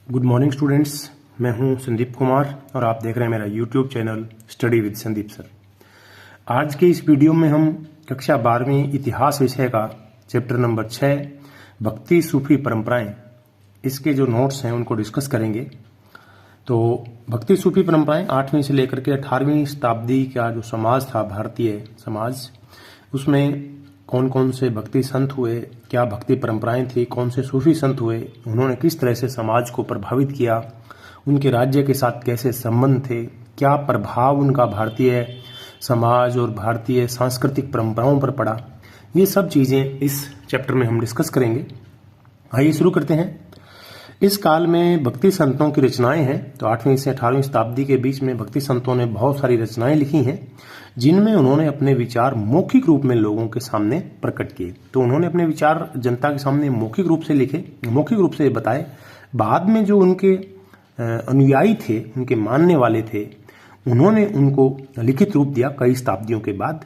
Good morning students. मैं हूं संदीप कुमार और आप देख रहे हैं मेरा YouTube channel study with Sandeep sir. आज के इस वीडियो में हम कक्षा 12वीं इतिहास विषय का चैप्टर नंबर 6 भक्ति सूफी परंपराएं, इसके जो नोट्स हैं उनको डिस्कस करेंगे। तो भक्ति सूफी परंपराएं 8वीं से लेकर के 18वीं शताब्दी का जो समाज था, भारतीय समाज, उसमें कौन कौन से भक्ति संत हुए, क्या भक्ति परंपराएं थी, कौन से सूफी संत हुए, उन्होंने किस तरह से समाज को प्रभावित किया, उनके राज्य के साथ कैसे संबंध थे, क्या प्रभाव उनका भारतीय समाज और भारतीय सांस्कृतिक परंपराओं पर पड़ा, ये सब चीज़ें इस चैप्टर में हम डिस्कस करेंगे। आइए शुरू करते हैं। इस काल में भक्ति संतों की रचनाएं हैं। तो 8वीं से 18वीं शताब्दी के बीच में भक्ति संतों ने बहुत सारी रचनाएं लिखी हैं, जिनमें उन्होंने अपने विचार मौखिक रूप में लोगों के सामने प्रकट किए। तो उन्होंने अपने विचार जनता के सामने मौखिक रूप से लिखे, मौखिक रूप से बताए। बाद में जो उनके अनुयायी थे, उनके मानने वाले थे, उन्होंने उनको लिखित रूप दिया कई शताब्दियों के बाद।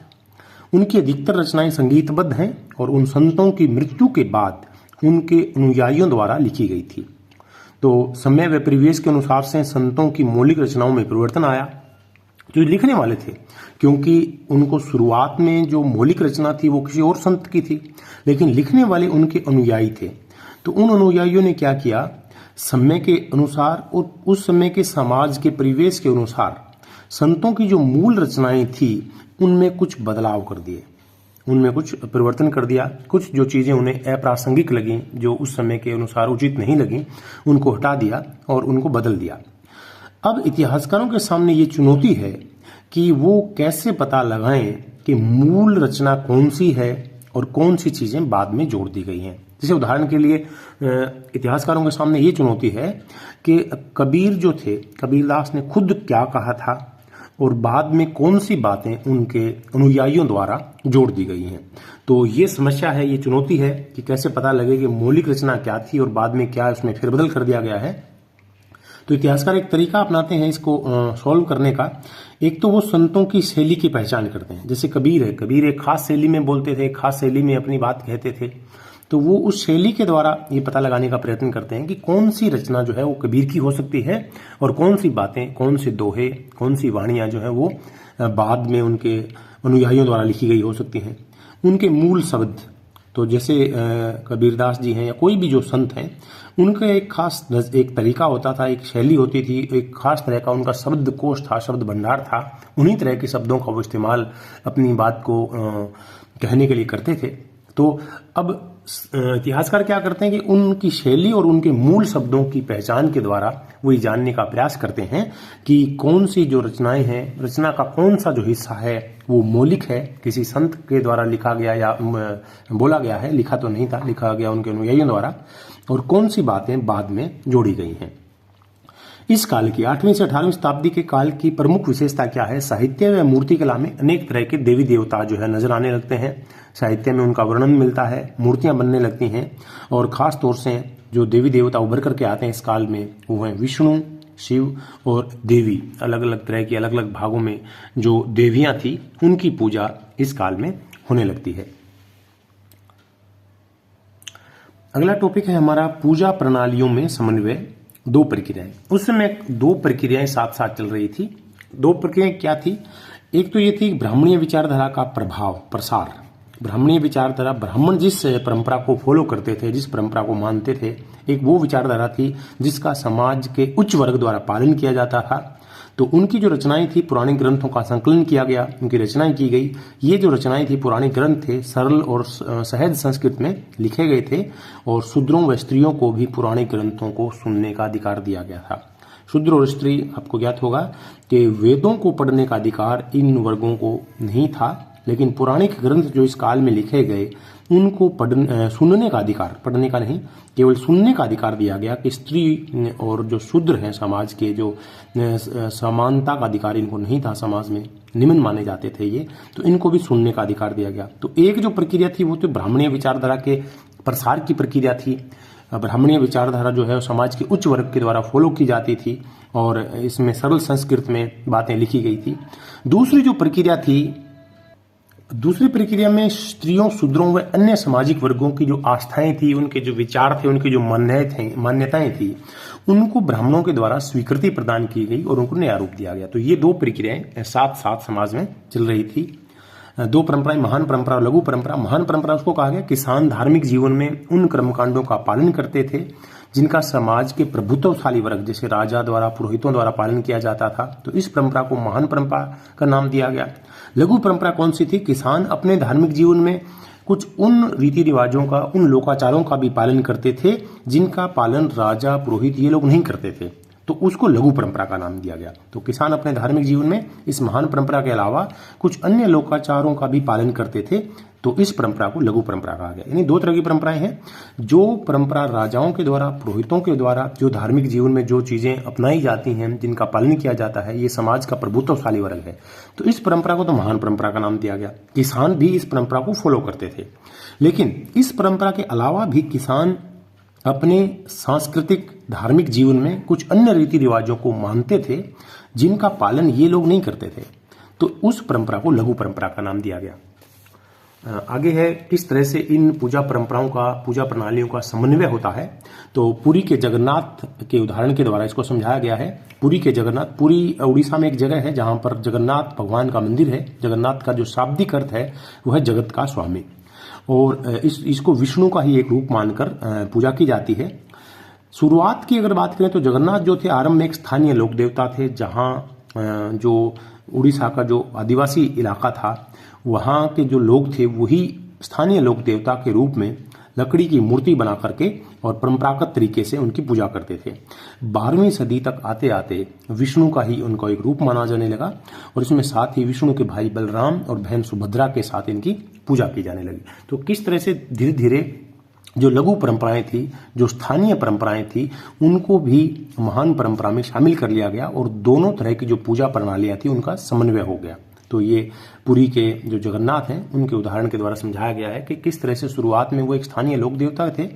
उनकी अधिकतर रचनाएं संगीतबद्ध हैं और उन संतों की मृत्यु के बाद उनके अनुयायियों द्वारा लिखी गई थी। तो समय व परिवेश के अनुसार से संतों की मौलिक रचनाओं में परिवर्तन आया। जो लिखने वाले थे, क्योंकि उनको शुरुआत में जो मौलिक रचना थी वो किसी और संत की थी, लेकिन लिखने वाले उनके अनुयायी थे। तो उन अनुयायियों ने क्या किया, समय के अनुसार और उस समय के समाज के परिवेश के अनुसार संतों की जो मूल रचनाएं थी उनमें कुछ बदलाव कर दिए, उनमें कुछ परिवर्तन कर दिया। कुछ जो चीज़ें उन्हें अप्रासंगिक लगी, जो उस समय के अनुसार उचित नहीं लगी, उनको हटा दिया और उनको बदल दिया। अब इतिहासकारों के सामने ये चुनौती है कि वो कैसे पता लगाएं कि मूल रचना कौन सी है और कौन सी चीज़ें बाद में जोड़ दी गई हैं। जैसे उदाहरण के लिए इतिहासकारों के सामने ये चुनौती है कि कबीर जो थे, कबीरदास ने खुद क्या कहा था और बाद में कौन सी बातें उनके अनुयायियों द्वारा जोड़ दी गई हैं। तो ये समस्या है, ये चुनौती है कि कैसे पता लगे कि मौलिक रचना क्या थी और बाद में क्या उसमें फेरबदल कर दिया गया है। तो इतिहासकार एक तरीका अपनाते हैं इसको सॉल्व करने का। एक तो वो संतों की शैली की पहचान करते हैं। जैसे कबीर है, कबीर एक खास शैली में बोलते थे, एक खास शैली में अपनी बात कहते थे। तो वो उस शैली के द्वारा ये पता लगाने का प्रयत्न करते हैं कि कौन सी रचना जो है वो कबीर की हो सकती है और कौन सी बातें, कौन से दोहे, कौन सी वाणियां जो है वो बाद में उनके अनुयायियों द्वारा लिखी गई हो सकती हैं। उनके मूल शब्द, तो जैसे कबीरदास जी हैं या कोई भी जो संत हैं, उनका एक खास एक तरीका होता था, एक शैली होती थी, एक खास तरह का उनका शब्द कोश था, शब्द भंडार था। उन्हीं तरह के शब्दों का वो इस्तेमाल अपनी बात को कहने के लिए करते थे। तो अब इतिहासकार क्या करते हैं कि उनकी शैली और उनके मूल शब्दों की पहचान के द्वारा वो ये जानने का प्रयास करते हैं कि कौन सी जो रचनाएं हैं, रचना का कौन सा जो हिस्सा है वो मौलिक है, किसी संत के द्वारा लिखा गया या बोला गया है, लिखा तो नहीं था, लिखा गया उनके अनुयायियों द्वारा, और कौन सी बातें बाद में जोड़ी गई हैं। इस काल की 8वीं से 18वीं शताब्दी के काल की प्रमुख विशेषता क्या है? साहित्य व मूर्ति कला में अनेक तरह के देवी देवता जो है नजर आने लगते हैं। साहित्य में उनका वर्णन मिलता है, मूर्तियां बनने लगती हैं, और खास तौर से जो देवी देवता उभर करके आते हैं इस काल में वो हैं विष्णु, शिव और देवी। अलग अलग तरह की, अलग अलग भागों में जो देवियां थी उनकी पूजा इस काल में होने लगती है। अगला टॉपिक है हमारा पूजा प्रणालियों में समन्वय, दो प्रक्रियाएं। उस समय दो प्रक्रियाएं साथ साथ चल रही थी। दो प्रक्रियाएं क्या थी? एक तो ये थी ब्राह्मणीय विचारधारा का प्रभाव, प्रसार। ब्राह्मणीय विचारधारा, ब्राह्मण जिस परंपरा को फॉलो करते थे, जिस परंपरा को मानते थे, एक वो विचारधारा थी जिसका समाज के उच्च वर्ग द्वारा पालन किया जाता था। तो उनकी जो रचनाएं थी, पुराने ग्रंथों का संकलन किया गया, उनकी रचनाएं की गई। ये जो रचनाएं थी, पुराने ग्रंथ थे, सरल और सहज संस्कृत में लिखे गए थे, और शूद्रों व स्त्रियों को भी पुराने ग्रंथों को सुनने का अधिकार दिया गया था। शूद्र और स्त्री, आपको ज्ञात होगा कि वेदों को पढ़ने का अधिकार इन वर्गों को नहीं था, लेकिन पुराणिक ग्रंथ जो इस काल में लिखे गए उनको सुनने का अधिकार, पढ़ने का नहीं, केवल सुनने का अधिकार दिया गया कि स्त्री और जो शूद्र हैं समाज के, जो समानता का अधिकार इनको नहीं था, समाज में निम्न माने जाते थे ये, तो इनको भी सुनने का अधिकार दिया गया। तो एक जो प्रक्रिया थी वो तो ब्राह्मणीय विचारधारा के प्रसार की प्रक्रिया थी। ब्राह्मणीय विचारधारा जो है समाज के उच्च वर्ग के द्वारा फॉलो की जाती थी और इसमें सरल संस्कृत में बातें लिखी गई थी। दूसरी जो प्रक्रिया थी दूसरी प्रक्रिया में स्त्रियों, शूद्रों व अन्य सामाजिक वर्गों की जो आस्थाएं थी, उनके जो विचार थे, उनकी जो मान्यताएं थी, उनको ब्राह्मणों के द्वारा स्वीकृति प्रदान की गई और उनको नया रूप दिया गया। तो ये दो प्रक्रियाएं साथ साथ समाज में चल रही थी। दो परंपराएं, महान परंपरा और लघु परंपरा। महान परंपरा उसको कहा गया, किसान धार्मिक जीवन में उन कर्मकांडों का पालन करते थे जिनका समाज के प्रभुत्वशाली वर्ग जैसे राजा द्वारा, पुरोहितों द्वारा पालन किया जाता था। तो इस परंपरा को महान परंपरा का नाम दिया गया। लघु परंपरा कौन सी थी? किसान अपने धार्मिक जीवन में कुछ उन रीति रिवाजों का, उन लोकाचारों का भी पालन करते थे जिनका पालन राजा, पुरोहित ये लोग नहीं करते थे, तो उसको लघु परंपरा का नाम दिया गया। तो किसान अपने धार्मिक जीवन में इस महान परंपरा के अलावा कुछ अन्य लोकाचारों का भी पालन करते थे, तो इस परंपरा को लघु परंपरा कहा गया। यानी दो तरह की परंपराएं हैं। जो परंपरा राजाओं के द्वारा, पुरोहितों के द्वारा जो धार्मिक जीवन में जो चीजें अपनाई जाती हैं, जिनका पालन किया जाता है, ये समाज का प्रभुत्वशाली वर्ग है, तो इस परंपरा को तो महान परंपरा का नाम दिया गया। किसान भी इस परंपरा को फॉलो करते थे, लेकिन इस परंपरा के अलावा भी किसान अपने सांस्कृतिक धार्मिक जीवन में कुछ अन्य रीति रिवाजों को मानते थे जिनका पालन ये लोग नहीं करते थे, तो उस परंपरा को लघु परंपरा का नाम दिया गया। आगे है किस तरह से इन पूजा परंपराओं का, पूजा प्रणालियों का समन्वय होता है। तो पुरी के जगन्नाथ के उदाहरण के द्वारा इसको समझाया गया है। पुरी के जगन्नाथ, पुरी उड़ीसा में एक जगह है जहां पर जगन्नाथ भगवान का मंदिर है। जगन्नाथ का जो शाब्दिक अर्थ है वह है जगत का स्वामी, और इसको विष्णु का ही एक रूप मानकर पूजा की जाती है। शुरुआत की अगर बात करें तो जगन्नाथ जो थे आरंभ में एक स्थानीय लोक देवता थे, जहां जो उड़ीसा का जो आदिवासी इलाका था वहां के जो लोग थे वही स्थानीय लोक देवता के रूप में लकड़ी की मूर्ति बना करके और परंपरागत तरीके से उनकी पूजा करते थे। 12वीं सदी तक आते आते विष्णु का ही उनका एक रूप माना जाने लगा, और इसमें साथ ही विष्णु के भाई बलराम और बहन सुभद्रा के साथ इनकी पूजा की जाने लगी। तो किस तरह से धीरे धीरे जो लघु परंपराएं थी, जो स्थानीय परंपराएं थी, उनको भी महान परंपरा में शामिल कर लिया गया और दोनों तरह की जो पूजा प्रणालियां थी उनका समन्वय हो गया। तो ये पुरी के जो जगन्नाथ हैं उनके उदाहरण के द्वारा समझाया गया है कि किस तरह से शुरुआत में वो एक स्थानीय लोक देवता थे,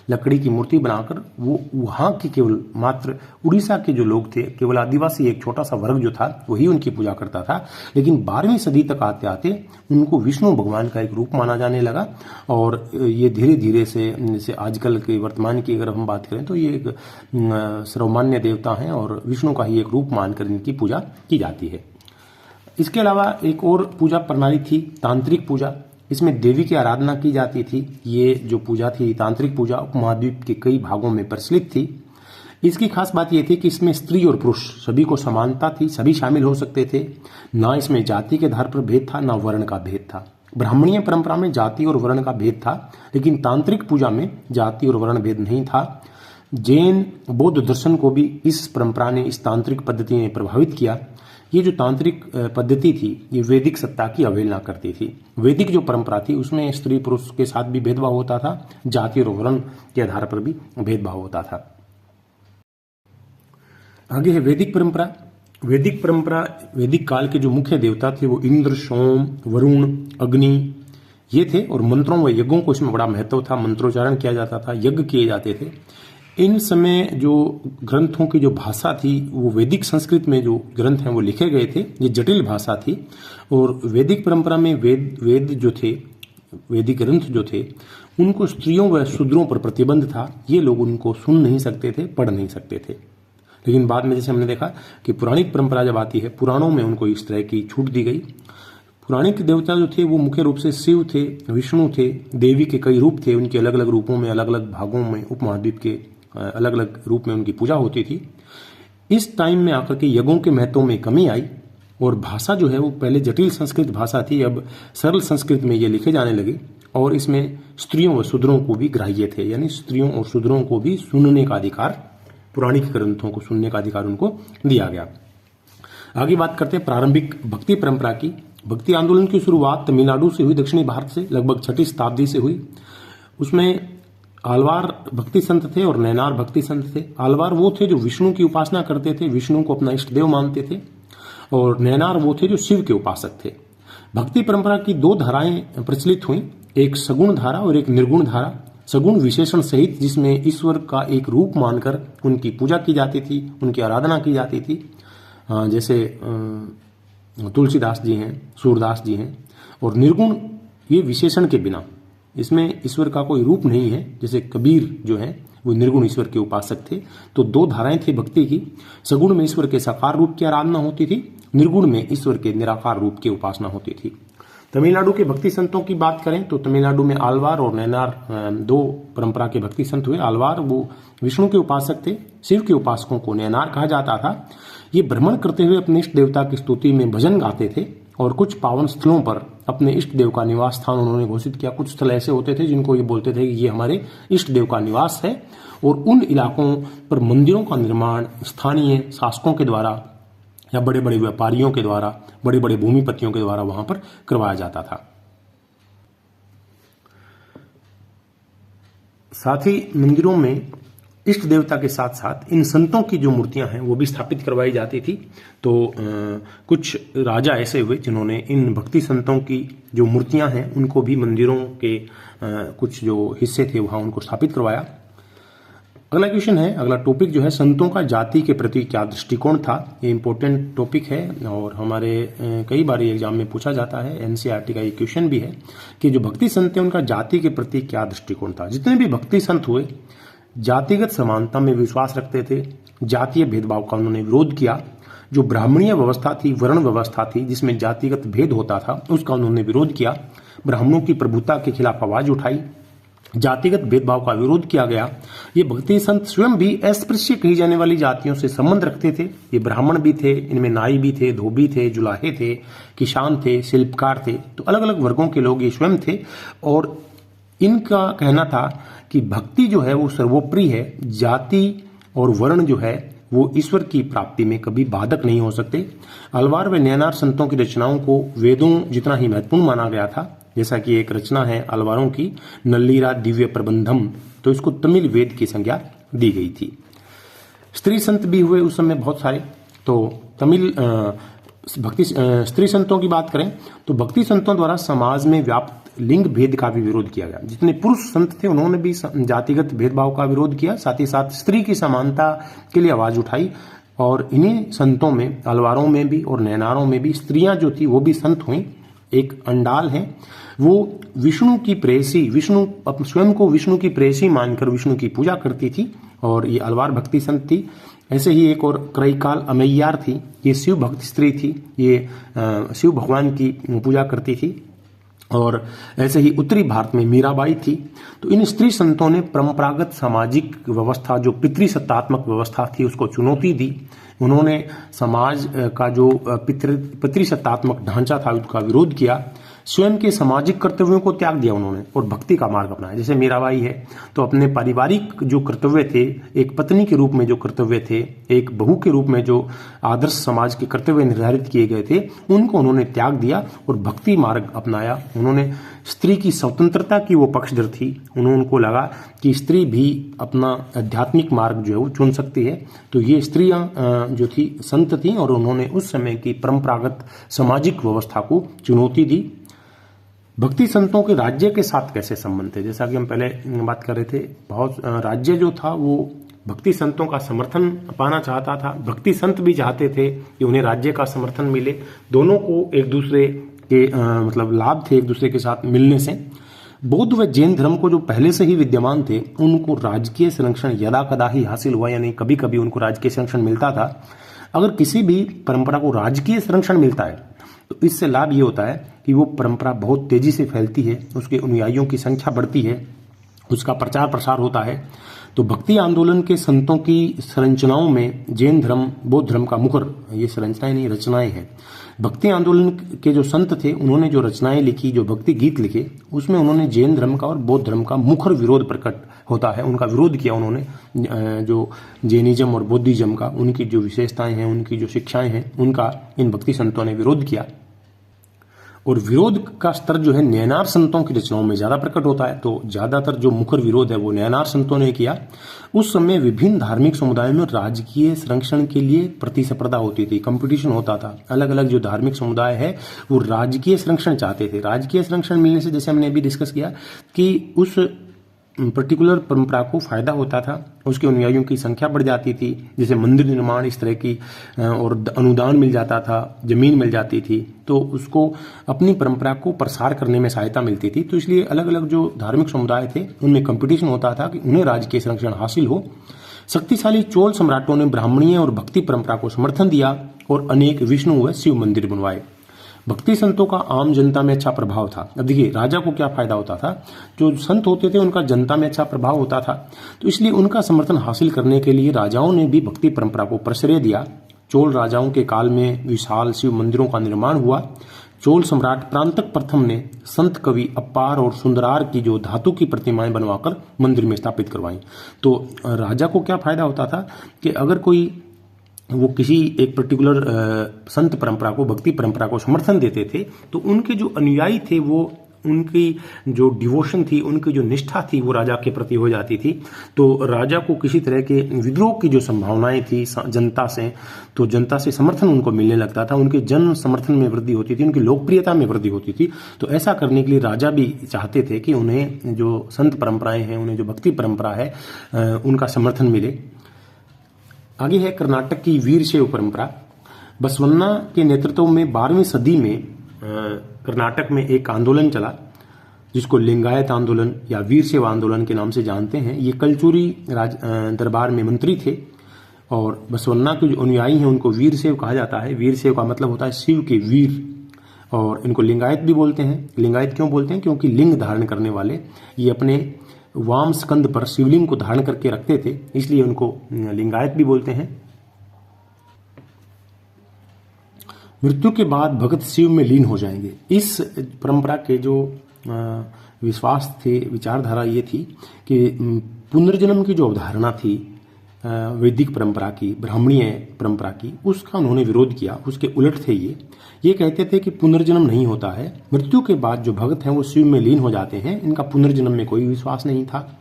लकड़ी की मूर्ति बनाकर वो वहां के केवल मात्र उड़ीसा के जो लोग थे, केवल आदिवासी एक छोटा सा वर्ग जो था वही उनकी पूजा करता था। लेकिन 12वीं सदी तक आते आते उनको विष्णु भगवान का एक रूप माना जाने लगा, और ये धीरे धीरे से जैसे आजकल के वर्तमान की अगर हम बात करें तो ये एक सर्वमान्य देवता हैं और विष्णु का ही एक रूप मानकर इनकी पूजा की जाती है। इसके अलावा एक और पूजा प्रणाली थी तांत्रिक पूजा। इसमें देवी की आराधना की जाती थी। ये जो पूजा थी तांत्रिक पूजा उपमहाद्वीप के कई भागों में प्रचलित थी। इसकी खास बात यह थी कि इसमें स्त्री और पुरुष सभी को समानता थी, सभी शामिल हो सकते थे। ना इसमें जाति के आधार पर भेद था, ना वर्ण का भेद था। ब्राह्मणीय परंपरा में जाति और वर्ण का भेद था, लेकिन तांत्रिक पूजा में जाति और वर्ण भेद नहीं था। जैन बौद्ध दर्शन को भी इस परंपरा ने, इस तांत्रिक पद्धति ने प्रभावित किया। ये जो तांत्रिक पद्धति थी ये वैदिक सत्ता की अवहेलना करती थी। वैदिक जो परंपरा थी उसमें स्त्री पुरुष के साथ भी भेदभाव होता था, जाति और वर्ण के आधार पर भी भेदभाव होता था। आगे है वैदिक परंपरा। वैदिक परंपरा, वैदिक काल के जो मुख्य देवता थे वो इंद्र, सोम, वरुण, अग्नि ये थे, और मंत्रों व यज्ञों को इसमें बड़ा महत्व था। मंत्रोच्चारण किया जाता था, यज्ञ किए जाते थे। इन समय जो ग्रंथों की जो भाषा थी वो वैदिक संस्कृत में जो ग्रंथ हैं वो लिखे गए थे। ये जटिल भाषा थी, और वैदिक परंपरा में वेद जो थे, वैदिक ग्रंथ जो थे उनको स्त्रियों व शूद्रों पर प्रतिबंध था। ये लोग उनको सुन नहीं सकते थे, पढ़ नहीं सकते थे। लेकिन बाद में जैसे हमने देखा कि पुराणिक परंपरा जब आती है, पुराणों में उनको इस तरह की छूट दी गई। पुराणिक देवता जो थे वो मुख्य रूप से शिव थे, विष्णु थे, देवी के कई रूप थे। उनके अलग अलग रूपों में, अलग अलग भागों में, उपमहाद्वीप के अलग अलग रूप में उनकी पूजा होती थी। इस टाइम में आकर के यज्ञों के महत्व में कमी आई, और भाषा जो है वो पहले जटिल संस्कृत भाषा थी, अब सरल संस्कृत में ये लिखे जाने लगे, और इसमें स्त्रियों व शूद्रों को भी ग्राह्य थे। यानी स्त्रियों और शूद्रों को भी सुनने का अधिकार, पुराणिक ग्रंथों को सुनने का अधिकार उनको दिया गया। आगे बात करते हैं प्रारंभिक भक्ति परंपरा की। भक्ति आंदोलन की शुरुआत तमिलनाडु से हुई, दक्षिणी भारत से लगभग 6वीं शताब्दी से हुई। उसमें आलवार भक्ति संत थे और नैनार भक्ति संत थे। आलवार वो थे जो विष्णु की उपासना करते थे, विष्णु को अपना इष्ट देव मानते थे, और नैनार वो थे जो शिव के उपासक थे। भक्ति परंपरा की दो धाराएं प्रचलित हुई, एक सगुण धारा और एक निर्गुण धारा। सगुण विशेषण सहित, जिसमें ईश्वर का एक रूप मानकर उनकी पूजा की जाती थी, उनकी आराधना की जाती थी। जैसे तुलसीदास जी हैं, सूरदास जी हैं। और निर्गुण ये विशेषण के बिना, इसमें ईश्वर का कोई रूप नहीं है। जैसे कबीर जो है वो निर्गुण ईश्वर के उपासक थे। तो दो धाराएं थी भक्ति की, सगुण में ईश्वर के साकार रूप की आराधना होती थी, निर्गुण में ईश्वर के निराकार रूप की उपासना होती थी। तमिलनाडु के भक्ति संतों की बात करें तो तमिलनाडु में आलवार और नैनार दो परंपरा के भक्ति संत हुए। आलवार वो विष्णु के उपासक थे, शिव के उपासकों को नैनार कहा जाता था। ये भ्रमण करते हुए अपने इष्ट देवता की स्तुति में भजन गाते थे और कुछ पावन स्थलों पर अपने इष्ट देव का निवास स्थान उन्होंने घोषित किया। कुछ स्थल ऐसे होते थे जिनको ये बोलते थे कि ये हमारे इष्ट देव का निवास है, और उन इलाकों पर मंदिरों का निर्माण स्थानीय शासकों के द्वारा या बड़े बड़े व्यापारियों के द्वारा, बड़े बड़े भूमिपतियों के द्वारा वहां पर करवाया जाता था। साथ ही मंदिरों में इष्ट देवता के साथ साथ इन संतों की जो मूर्तियां हैं वो भी स्थापित करवाई जाती थी। तो कुछ राजा ऐसे हुए जिन्होंने इन भक्ति संतों की जो मूर्तियां हैं उनको भी मंदिरों के कुछ जो हिस्से थे वहां उनको स्थापित करवाया। अगला क्वेश्चन है, अगला टॉपिक जो है, संतों का जाति के प्रति क्या दृष्टिकोण था। ये इंपॉर्टेंट टॉपिक है और हमारे कई बार एग्जाम में पूछा जाता है, एनसीईआरटी का ये क्वेश्चन भी है कि जो भक्ति संत है उनका जाति के प्रति क्या दृष्टिकोण था। जितने भी भक्ति संत हुए जातिगत समानता में विश्वास रखते थे, जातीय भेदभाव का उन्होंने विरोध किया। जो ब्राह्मणीय व्यवस्था थी, वर्ण व्यवस्था थी जिसमें जातिगत भेद होता था, उसका उन्होंने विरोध किया। ब्राह्मणों की प्रभुता के खिलाफ आवाज उठाई, जातिगत भेदभाव का विरोध किया गया। ये भक्ति संत स्वयं भी अस्पृश्य कही जाने वाली जातियों से संबंध रखते थे। ये ब्राह्मण भी थे, इनमें नाई भी थे, धोबी थे, जुलाहे थे, किसान थे, शिल्पकार थे, तो अलग अलग वर्गों के लोग ये स्वयं थे। और इनका कहना था कि भक्ति जो है वो सर्वोपरि है, जाति और वर्ण जो है वो ईश्वर की प्राप्ति में कभी बाधक नहीं हो सकते। अलवार व नैनार संतों की रचनाओं को वेदों जितना ही महत्वपूर्ण माना गया था। जैसा कि एक रचना है अलवारों की, नल्लीरा दिव्य प्रबंधम, तो इसको तमिल वेद की संज्ञा दी गई थी। स्त्री संत भी हुए उस समय बहुत सारे। तो तमिल भक्ति स्त्री संतों की बात करें तो भक्ति संतों द्वारा समाज में व्याप्त लिंग भेद का भी विरोध किया गया। जितने पुरुष संत थे उन्होंने भी जातिगत भेदभाव का विरोध किया, साथ ही साथ स्त्री की समानता के लिए आवाज उठाई। और इन्हीं संतों में, अलवारों में भी और नैनारों में भी स्त्रियां जो थी वो भी संत हुई। एक अंडाल है, वो विष्णु की प्रेयसी, विष्णु स्वयं को विष्णु की प्रेयसी मानकर विष्णु की पूजा करती थी और ये अलवार भक्ति संत थी। ऐसे ही एक और क्रैकाल अमैयार थी, ये शिव भक्त स्त्री थी, ये शिव भगवान की पूजा करती थी। और ऐसे ही उत्तरी भारत में मीराबाई थी। तो इन स्त्री संतों ने परंपरागत सामाजिक व्यवस्था, जो पितृसत्तात्मक व्यवस्था थी, उसको चुनौती दी। उन्होंने समाज का जो पितृसत्तात्मक ढांचा था उसका विरोध किया। स्वयं के सामाजिक कर्तव्यों को त्याग दिया उन्होंने और भक्ति का मार्ग अपनाया। जैसे मीराबाई है तो अपने पारिवारिक जो कर्तव्य थे, एक पत्नी के रूप में जो कर्तव्य थे, एक बहू के रूप में जो आदर्श समाज के कर्तव्य निर्धारित किए गए थे, उनको उन्होंने त्याग दिया और भक्ति मार्ग अपनाया। उन्होंने स्त्री की स्वतंत्रता की वो पक्षधर थी। उनको लगा कि स्त्री भी अपना आध्यात्मिक मार्ग जो है वो चुन सकती है। तो ये स्त्रियां जो थी संत थी और उन्होंने उस समय की परंपरागत सामाजिक व्यवस्था को चुनौती दी। भक्ति संतों के राज्य के साथ कैसे संबंध थे, जैसा कि हम पहले बात कर रहे थे, बहुत राज्य जो था वो भक्ति संतों का समर्थन पाना चाहता था। भक्ति संत भी चाहते थे कि उन्हें राज्य का समर्थन मिले। दोनों को एक दूसरे के मतलब लाभ थे एक दूसरे के साथ मिलने से। बौद्ध व जैन धर्म को जो पहले से ही विद्यमान थे उनको राजकीय संरक्षण यदा कदा ही हासिल हुआ, यानी कभी कभी उनको राजकीय संरक्षण मिलता था। अगर किसी भी परंपरा को राजकीय संरक्षण मिलता है तो इससे लाभ ये होता है कि वो परंपरा बहुत तेजी से फैलती है, उसके अनुयायियों की संख्या बढ़ती है, उसका प्रचार प्रसार होता है। तो भक्ति आंदोलन के संतों की संरचनाओं में जैन धर्म, बौद्ध धर्म का मुखर, ये संरचनाएं नहीं रचनाएं हैं। भक्ति आंदोलन के जो संत थे उन्होंने जो रचनाएं लिखी, जो भक्ति गीत लिखे, उसमें उन्होंने जैन धर्म का और बौद्ध धर्म का मुखर विरोध प्रकट होता है। उनका विरोध किया उन्होंने, जो जैनिज्म और बौद्धिज्म का, उनकी जो विशेषताएं हैं, उनकी जो शिक्षाएं हैं, उनका इन भक्ति संतों ने विरोध किया। और विरोध का स्तर जो है नैनार संतों की रचनाओं में ज्यादा प्रकट होता है। तो ज्यादातर जो मुखर विरोध है वो नैनार संतों ने किया। उस समय विभिन्न धार्मिक समुदायों में राजकीय संरक्षण के लिए प्रतिस्पर्धा होती थी, कंपटीशन होता था। अलग अलग जो धार्मिक समुदाय है वो राजकीय संरक्षण चाहते थे। राजकीय संरक्षण मिलने से, जैसे हमने अभी डिस्कस किया, कि उस पर्टिकुलर परंपरा को फायदा होता था, उसके अनुयायियों की संख्या बढ़ जाती थी, जैसे मंदिर निर्माण इस तरह की, और अनुदान मिल जाता था, जमीन मिल जाती थी, तो उसको अपनी परंपरा को प्रसार करने में सहायता मिलती थी। तो इसलिए अलग अलग जो धार्मिक समुदाय थे उनमें कंपटीशन होता था कि उन्हें राज्य के संरक्षण हासिल हो। शक्तिशाली चोल सम्राटों ने ब्राह्मणीय और भक्ति परंपरा को समर्थन दिया और अनेक विष्णु व शिव मंदिर बनवाए। भक्ति संतों का आम जनता में अच्छा प्रभाव था। अब देखिए राजा को क्या फायदा होता था, जो संत होते थे उनका जनता में अच्छा प्रभाव होता था, तो इसलिए उनका समर्थन हासिल करने के लिए राजाओं ने भी भक्ति परंपरा को प्रश्रय दिया। चोल राजाओं के काल में विशाल शिव मंदिरों का निर्माण हुआ। चोल सम्राट प्रांतक प्रथम ने संत कवि अप्पार और सुंदरार की जो धातु की प्रतिमाएं बनवाकर मंदिर में स्थापित करवाई। तो राजा को क्या फायदा होता था कि अगर कोई वो किसी एक पर्टिकुलर संत परंपरा को, भक्ति परंपरा को समर्थन देते थे, तो उनके जो अनुयायी थे वो, उनकी जो डिवोशन थी, उनकी जो निष्ठा थी वो राजा के प्रति हो जाती थी। तो राजा को किसी तरह के विद्रोह की जो संभावनाएं थी जनता से, तो जनता से समर्थन उनको मिलने लगता था, उनके जन समर्थन में वृद्धि होती थी, उनकी लोकप्रियता में वृद्धि होती थी। तो ऐसा करने के लिए राजा भी चाहते थे कि उन्हें जो संत परंपराएं हैं, उन्हें जो भक्ति परंपरा है, उनका समर्थन मिले। आगे है कर्नाटक की वीरशैव परंपरा। बसवन्ना के नेतृत्व में 12वीं सदी में कर्नाटक में एक आंदोलन चला जिसको लिंगायत आंदोलन या वीरशैव आंदोलन के नाम से जानते हैं। ये कलचुरी दरबार में मंत्री थे और बसवन्ना के जो अनुयायी हैं उनको वीरशैव कहा जाता है। वीरशैव का मतलब होता है शिव के वीर, और इनको लिंगायत भी बोलते हैं। लिंगायत क्यों बोलते हैं? क्योंकि लिंग धारण करने वाले, ये अपने वाम स्कंद पर शिवलिंग को धारण करके रखते थे, इसलिए उनको लिंगायत भी बोलते हैं। मृत्यु के बाद भगत शिव में लीन हो जाएंगे। इस परंपरा के जो विश्वास थे, विचारधारा ये थी कि पुनर्जन्म की जो अवधारणा थी वैदिक परंपरा की, ब्राह्मणीय परंपरा की, उसका उन्होंने विरोध किया। उसके उलट थे ये कहते थे कि पुनर्जन्म नहीं होता है, मृत्यु के बाद जो भगत हैं वो शिव में लीन हो जाते हैं, इनका पुनर्जन्म में कोई विश्वास नहीं था।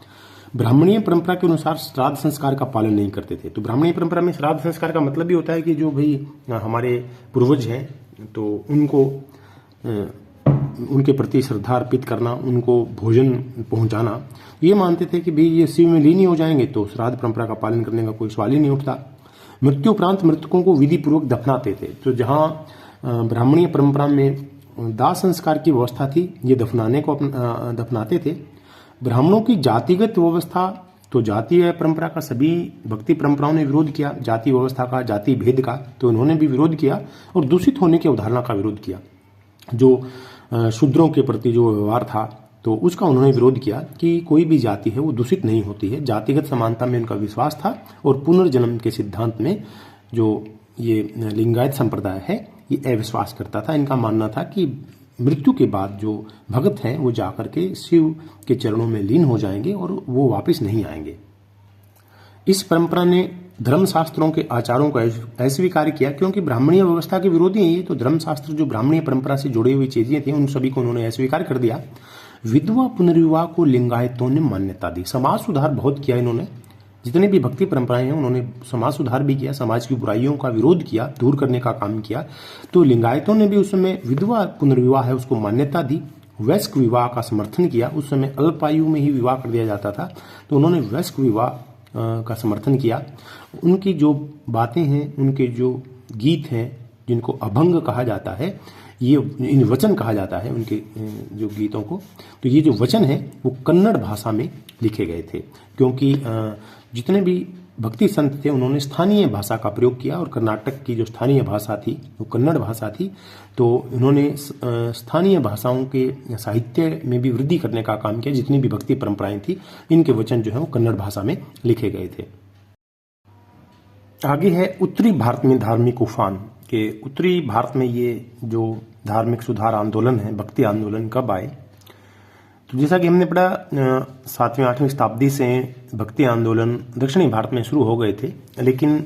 ब्राह्मणीय परंपरा के अनुसार श्राद्ध संस्कार का पालन नहीं करते थे। तो ब्राह्मणीय परंपरा में श्राद्ध संस्कार का मतलब भी होता है कि जो भाई हमारे पूर्वज हैं तो उनको उनके प्रति श्रद्धा अर्पित करना, उनको भोजन पहुंचाना। ये मानते थे कि भाई ये शिव में लीन ही हो जाएंगे तो श्राद्ध परंपरा का पालन करने का कोई सवाल ही नहीं उठता। मृत्यु उपरांत मृतकों को विधि पूर्वक दफनाते थे। तो जहां ब्राह्मणीय परंपरा में दाह संस्कार की व्यवस्था थी, ये दफनाने को दफनाते थे। ब्राह्मणों की जातिगत व्यवस्था, तो जातीय परंपरा का सभी भक्ति परंपराओं ने विरोध किया, जाति व्यवस्था का, जाति भेद का, तो उन्होंने भी विरोध किया और दूषित होने की अवधारणा का विरोध किया। जो शूद्रों के प्रति जो व्यवहार था तो उसका उन्होंने विरोध किया कि कोई भी जाति है वो दूषित नहीं होती है। जातिगत समानता में उनका विश्वास था और पुनर्जन्म के सिद्धांत में जो ये लिंगायत संप्रदाय है ये अविश्वास करता था। इनका मानना था कि मृत्यु के बाद जो भगत हैं वो जाकर के शिव के चरणों में लीन हो जाएंगे और वो वापस नहीं आएंगे। इस परंपरा ने धर्मशास्त्रों के आचारों को अस्वीकार किया क्योंकि ब्राह्मणीय व्यवस्था के विरोधी है ये। तो धर्मशास्त्र जो ब्राह्मणीय परंपरा से जुड़ी हुई चीजें थी उन सभी को उन्होंने अस्वीकार कर दिया। विधवा पुनर्विवाह को लिंगायतों ने मान्यता दी। समाज सुधार बहुत किया इन्होंने, जितने भी भक्ति परंपराएं हैं उन्होंने समाज सुधार भी किया, समाज की बुराइयों का विरोध किया, दूर करने का काम किया। तो लिंगायतों ने भी उस समय विधवा पुनर्विवाह है उसको मान्यता दी। वयस्क विवाह का समर्थन किया। उस समय अल्पायु में ही विवाह कर दिया जाता था, तो उन्होंने वयस्क विवाह का समर्थन किया। उनकी जो बातें हैं, उनके जो गीत हैं जिनको अभंग कहा जाता है, ये इन वचन कहा जाता है उनके जो गीतों को, तो ये जो वचन है वो कन्नड़ भाषा में लिखे गए थे क्योंकि जितने भी भक्ति संत थे उन्होंने स्थानीय भाषा का प्रयोग किया और कर्नाटक की जो स्थानीय भाषा थी वो कन्नड़ भाषा थी। तो उन्होंने स्थानीय भाषाओं के साहित्य में भी वृद्धि करने का काम किया। जितनी भी भक्ति परंपराएं थी इनके वचन जो है वो कन्नड़ भाषा में लिखे गए थे। आगे है उत्तरी भारत में धार्मिक उफान के। उत्तरी भारत में ये जो धार्मिक सुधार आंदोलन है, भक्ति आंदोलन कब आए? तो जैसा कि हमने पढ़ा 7वीं 8वीं शताब्दी से भक्ति आंदोलन दक्षिणी भारत में शुरू हो गए थे, लेकिन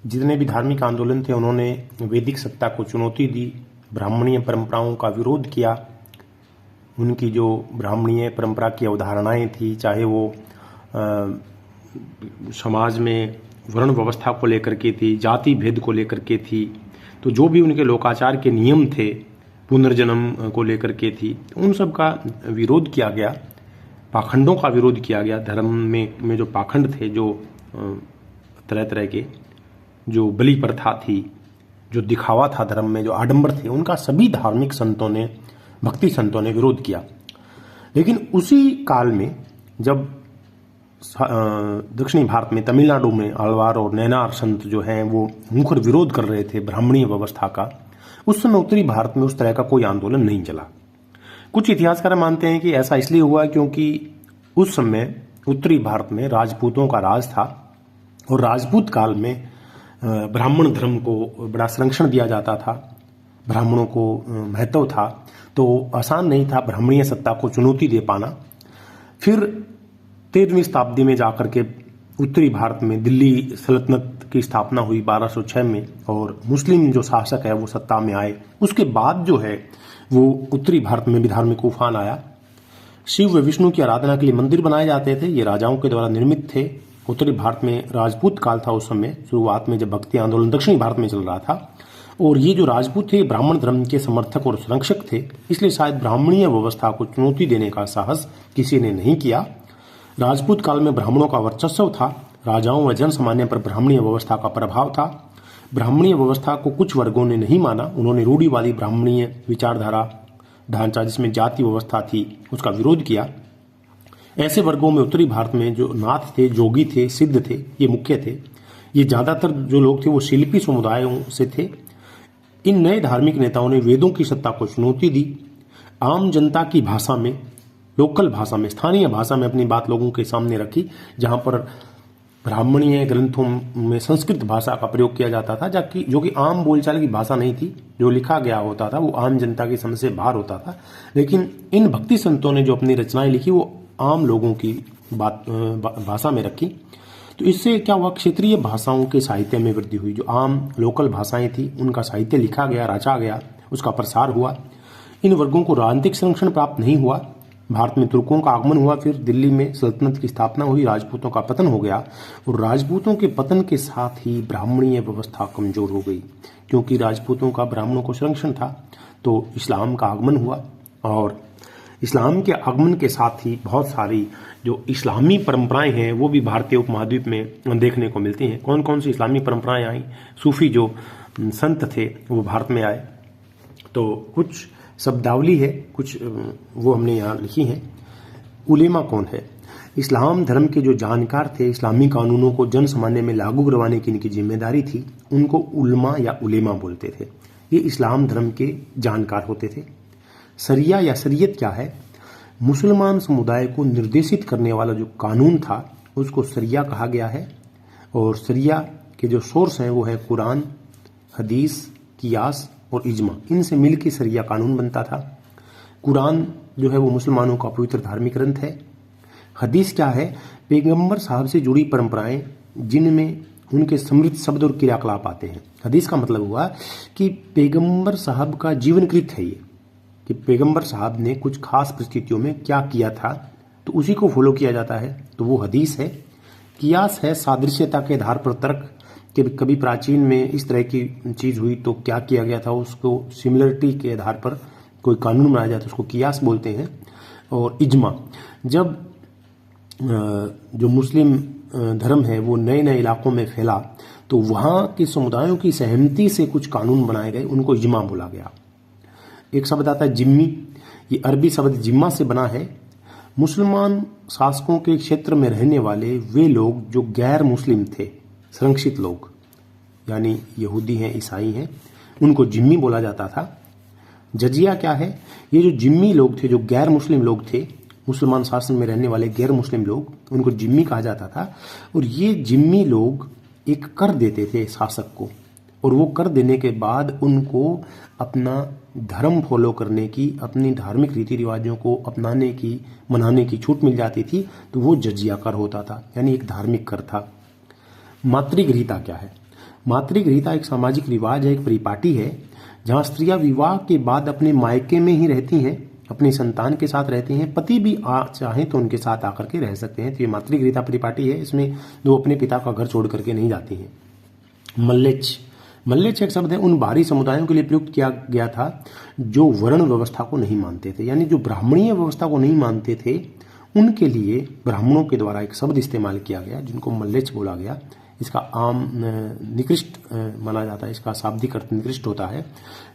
जितने भी धार्मिक आंदोलन थे उन्होंने वैदिक सत्ता को चुनौती दी, ब्राह्मणीय परंपराओं का विरोध किया। उनकी जो ब्राह्मणीय परंपरा की अवधारणाएं थी, चाहे वो समाज में वर्ण व्यवस्था को लेकर के थी, जाति भेद को लेकर के थी, तो जो भी उनके लोकाचार के नियम थे, पुनर्जन्म को लेकर के थी, उन सब का विरोध किया गया। पाखंडों का विरोध किया गया। धर्म में जो पाखंड थे, जो तरह तरह के जो बलि प्रथा थी, जो दिखावा था धर्म में, जो आडंबर थे, उनका सभी धार्मिक संतों ने, भक्ति संतों ने विरोध किया। लेकिन उसी काल में जब दक्षिणी भारत में, तमिलनाडु में आलवार और नैनार संत जो हैं वो मुखर विरोध कर रहे थे ब्राह्मणीय व्यवस्था का, उस समय उत्तरी भारत में उस तरह का कोई आंदोलन नहीं चला। कुछ इतिहासकार मानते हैं कि ऐसा इसलिए हुआ क्योंकि उस समय उत्तरी भारत में राजपूतों का राज था और राजपूत काल में ब्राह्मण धर्म को बड़ा संरक्षण दिया जाता था, ब्राह्मणों को महत्व था, तो आसान नहीं था ब्राह्मणीय सत्ता को चुनौती दे पाना। फिर 13वीं शताब्दी में जाकर के उत्तरी भारत में दिल्ली सल्तनत की स्थापना हुई 1206 में, और मुस्लिम जो शासक है वो सत्ता में आए। उसके बाद जो है वो उत्तरी भारत में भी धार्मिक उफान आया। शिव व विष्णु की आराधना के लिए मंदिर बनाए जाते थे, ये राजाओं के द्वारा निर्मित थे। उत्तरी भारत में राजपूत काल था उस समय, शुरुआत में जब भक्ति आंदोलन दक्षिणी भारत में चल रहा था, और ये जो राजपूत थे ब्राह्मण धर्म के समर्थक और संरक्षक थे, इसलिए शायद ब्राह्मणीय व्यवस्था को चुनौती देने का साहस किसी ने नहीं किया। राजपूत काल में ब्राह्मणों का वर्चस्व था, राजाओं व जन सामान्य पर ब्राह्मणीय व्यवस्था का प्रभाव था। ब्राह्मणीय व्यवस्था को कुछ वर्गों ने नहीं माना, उन्होंने रूढ़िवादी ब्राह्मणीय विचारधारा ढांचा जिसमें जाति व्यवस्था थी उसका विरोध किया। ऐसे वर्गों में उत्तरी भारत में जो नाथ थे, जोगी थे, सिद्ध थे, ये मुख्य थे। ये ज्यादातर जो लोग थे वो शिल्पी समुदायों से थे। इन नए धार्मिक नेताओं ने वेदों की सत्ता को चुनौती दी, आम जनता की भाषा में, लोकल भाषा में, स्थानीय भाषा में अपनी बात लोगों के सामने रखी, जहां पर ब्राह्मणीय ग्रंथों में संस्कृत भाषा का प्रयोग किया जाता था, जो कि आम बोलचाल की भाषा नहीं थी। जो लिखा गया होता था वो आम जनता की समझ से बाहर होता था। लेकिन इन भक्ति संतों ने जो अपनी रचनाएं लिखी वो आम लोगों की भाषा में रखी। तो इससे क्या हुआ, क्षेत्रीय भाषाओं के साहित्य में वृद्धि हुई। जो आम लोकल भाषाएं थी उनका साहित्य लिखा गया, रचा गया, उसका प्रसार हुआ। इन वर्गों को राजनीतिक संरक्षण प्राप्त नहीं हुआ। भारत में तुर्कों का आगमन हुआ, फिर दिल्ली में सल्तनत की स्थापना हुई, राजपूतों का पतन हो गया, और राजपूतों के पतन के साथ ही ब्राह्मणीय व्यवस्था कमजोर हो गई। क्योंकि राजपूतों का ब्राह्मणों को संरक्षण था, तो इस्लाम का आगमन हुआ, और इस्लाम के आगमन के साथ ही बहुत सारी जो इस्लामी परंपराएं हैं वो भी भारतीय उपमहाद्वीप में देखने को मिलती हैं। कौन कौन सी इस्लामी परंपराएं आई, सूफी जो संत थे वो भारत में आए। तो कुछ शब्दावली है, कुछ वो हमने यहाँ लिखी है। उलेमा कौन है? इस्लाम धर्म के जो जानकार थे, इस्लामी कानूनों को जन सामान्य में लागू करवाने की इनकी जिम्मेदारी थी, उनको उलमा या उलेमा बोलते थे। ये इस्लाम धर्म के जानकार होते थे। शरिया या शरीयत क्या है? मुसलमान समुदाय को निर्देशित करने वाला जो कानून था उसको शरिया कहा गया है। और शरिया के जो सोर्स हैं वो है कुरान, हदीस, कियास और इजमा। इनसे मिलकर शरिया कानून बनता था। कुरान जो है वो मुसलमानों का पवित्र धार्मिक ग्रंथ है। हदीस क्या है? पैगंबर साहब से जुड़ी परंपराएं जिनमें उनके समृद्ध शब्द और क्रियाकलाप आते हैं। हदीस का मतलब हुआ कि पैगंबर साहब का जीवन कृत है ये, कि पैगंबर साहब ने कुछ खास परिस्थितियों में क्या किया था तो उसी को फॉलो किया जाता है, तो वो हदीस है। कियास है सादृश्यता के आधार पर तर्क, कि कभी प्राचीन में इस तरह की चीज हुई तो क्या किया गया था, उसको सिमिलरिटी के आधार पर कोई कानून बनाया जाता है, उसको कियास बोलते हैं। और इजमा, जब जो मुस्लिम धर्म है वो नए नए इलाकों में फैला तो वहाँ के समुदायों की सहमति से कुछ कानून बनाए गए, उनको इजमा बोला गया। एक शब्द आता है जिम्मी, ये अरबी शब्द जिम्मा से बना है। मुसलमान शासकों के क्षेत्र में रहने वाले वे लोग जो गैर मुस्लिम थे, संरक्षित लोग, यानी यहूदी हैं, ईसाई हैं, उनको जिम्मी बोला जाता था। जजिया क्या है? ये जो जिम्मी लोग थे, जो गैर मुस्लिम लोग थे, मुसलमान शासन में रहने वाले गैर मुस्लिम लोग, उनको जिम्मी कहा जाता था। और ये जिम्मी लोग एक कर देते थे शासक को, और वो कर देने के बाद उनको अपना धर्म फॉलो करने की, अपनी धार्मिक रीति रिवाजों को अपनाने की, मनाने की छूट मिल जाती थी, तो वो जजिया कर होता था, यानी एक धार्मिक कर था। मातृगृहिता क्या है? मातृगृहिता एक सामाजिक रिवाज है, एक परिपाटी है, जहां स्त्रियां विवाह के बाद अपने मायके में ही रहती हैं, अपनी संतान के साथ रहती हैं, पति भी चाहें तो उनके साथ आकर के रह सकते हैं। तो ये मातृगृहिता परिपाटी है, इसमें वो अपने पिता का घर छोड़ करके नहीं जाती हैं। मल्लेच्छ, मल्लेच्छ एक शब्द है, उन बाहरी समुदायों के लिए प्रयुक्त किया गया था जो वर्ण व्यवस्था को नहीं मानते थे, यानी जो ब्राह्मणीय व्यवस्था को नहीं मानते थे उनके लिए ब्राह्मणों के द्वारा एक शब्द इस्तेमाल किया गया जिनको मल्लेच बोला गया। इसका आम निकृष्ट माना जाता है, इसका शाब्दिक अर्थ निकृष्ट होता है।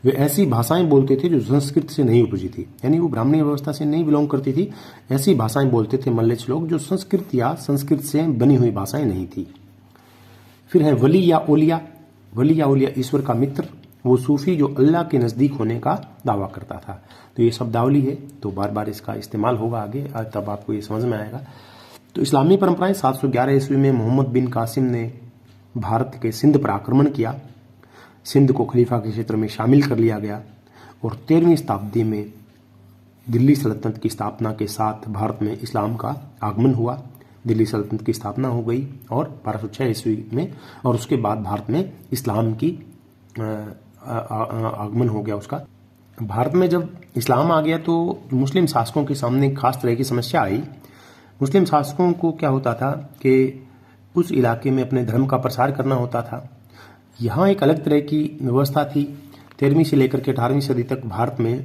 वे ऐसी भाषाएं बोलते थे जो संस्कृत से नहीं उपजी थी, यानी वो ब्राह्मणी व्यवस्था से नहीं बिलोंग करती थी। ऐसी भाषाएं बोलते थे मल्लेच लोग जो संस्कृत या संस्कृत से बनी हुई भाषाएं नहीं थी। फिर है वली या ओलिया। वली या ओलिया ईश्वर का मित्र, वो सूफी जो अल्लाह के नज़दीक होने का दावा करता था। तो ये शब्दावली है, तो बार बार इसका इस्तेमाल होगा आगे, तब आपको ये समझ में आएगा। तो इस्लामी परंपराएं 711 ईस्वी में मोहम्मद बिन कासिम ने भारत के सिंध पर आक्रमण किया। सिंध को खलीफा के क्षेत्र में शामिल कर लिया गया और 13वीं शताब्दी में दिल्ली सल्तनत की स्थापना के साथ भारत में इस्लाम का आगमन हुआ। दिल्ली सल्तनत की स्थापना हो गई और 1206 ईस्वी में, और उसके बाद भारत में इस्लाम की आगमन हो गया उसका। भारत में जब इस्लाम आ गया तो मुस्लिम शासकों के सामने एक खास तरह की समस्या आई। मुस्लिम शासकों को क्या होता था कि उस इलाके में अपने धर्म का प्रसार करना होता था। यहाँ एक अलग तरह की व्यवस्था थी। 13वीं से लेकर के 18वीं सदी तक भारत में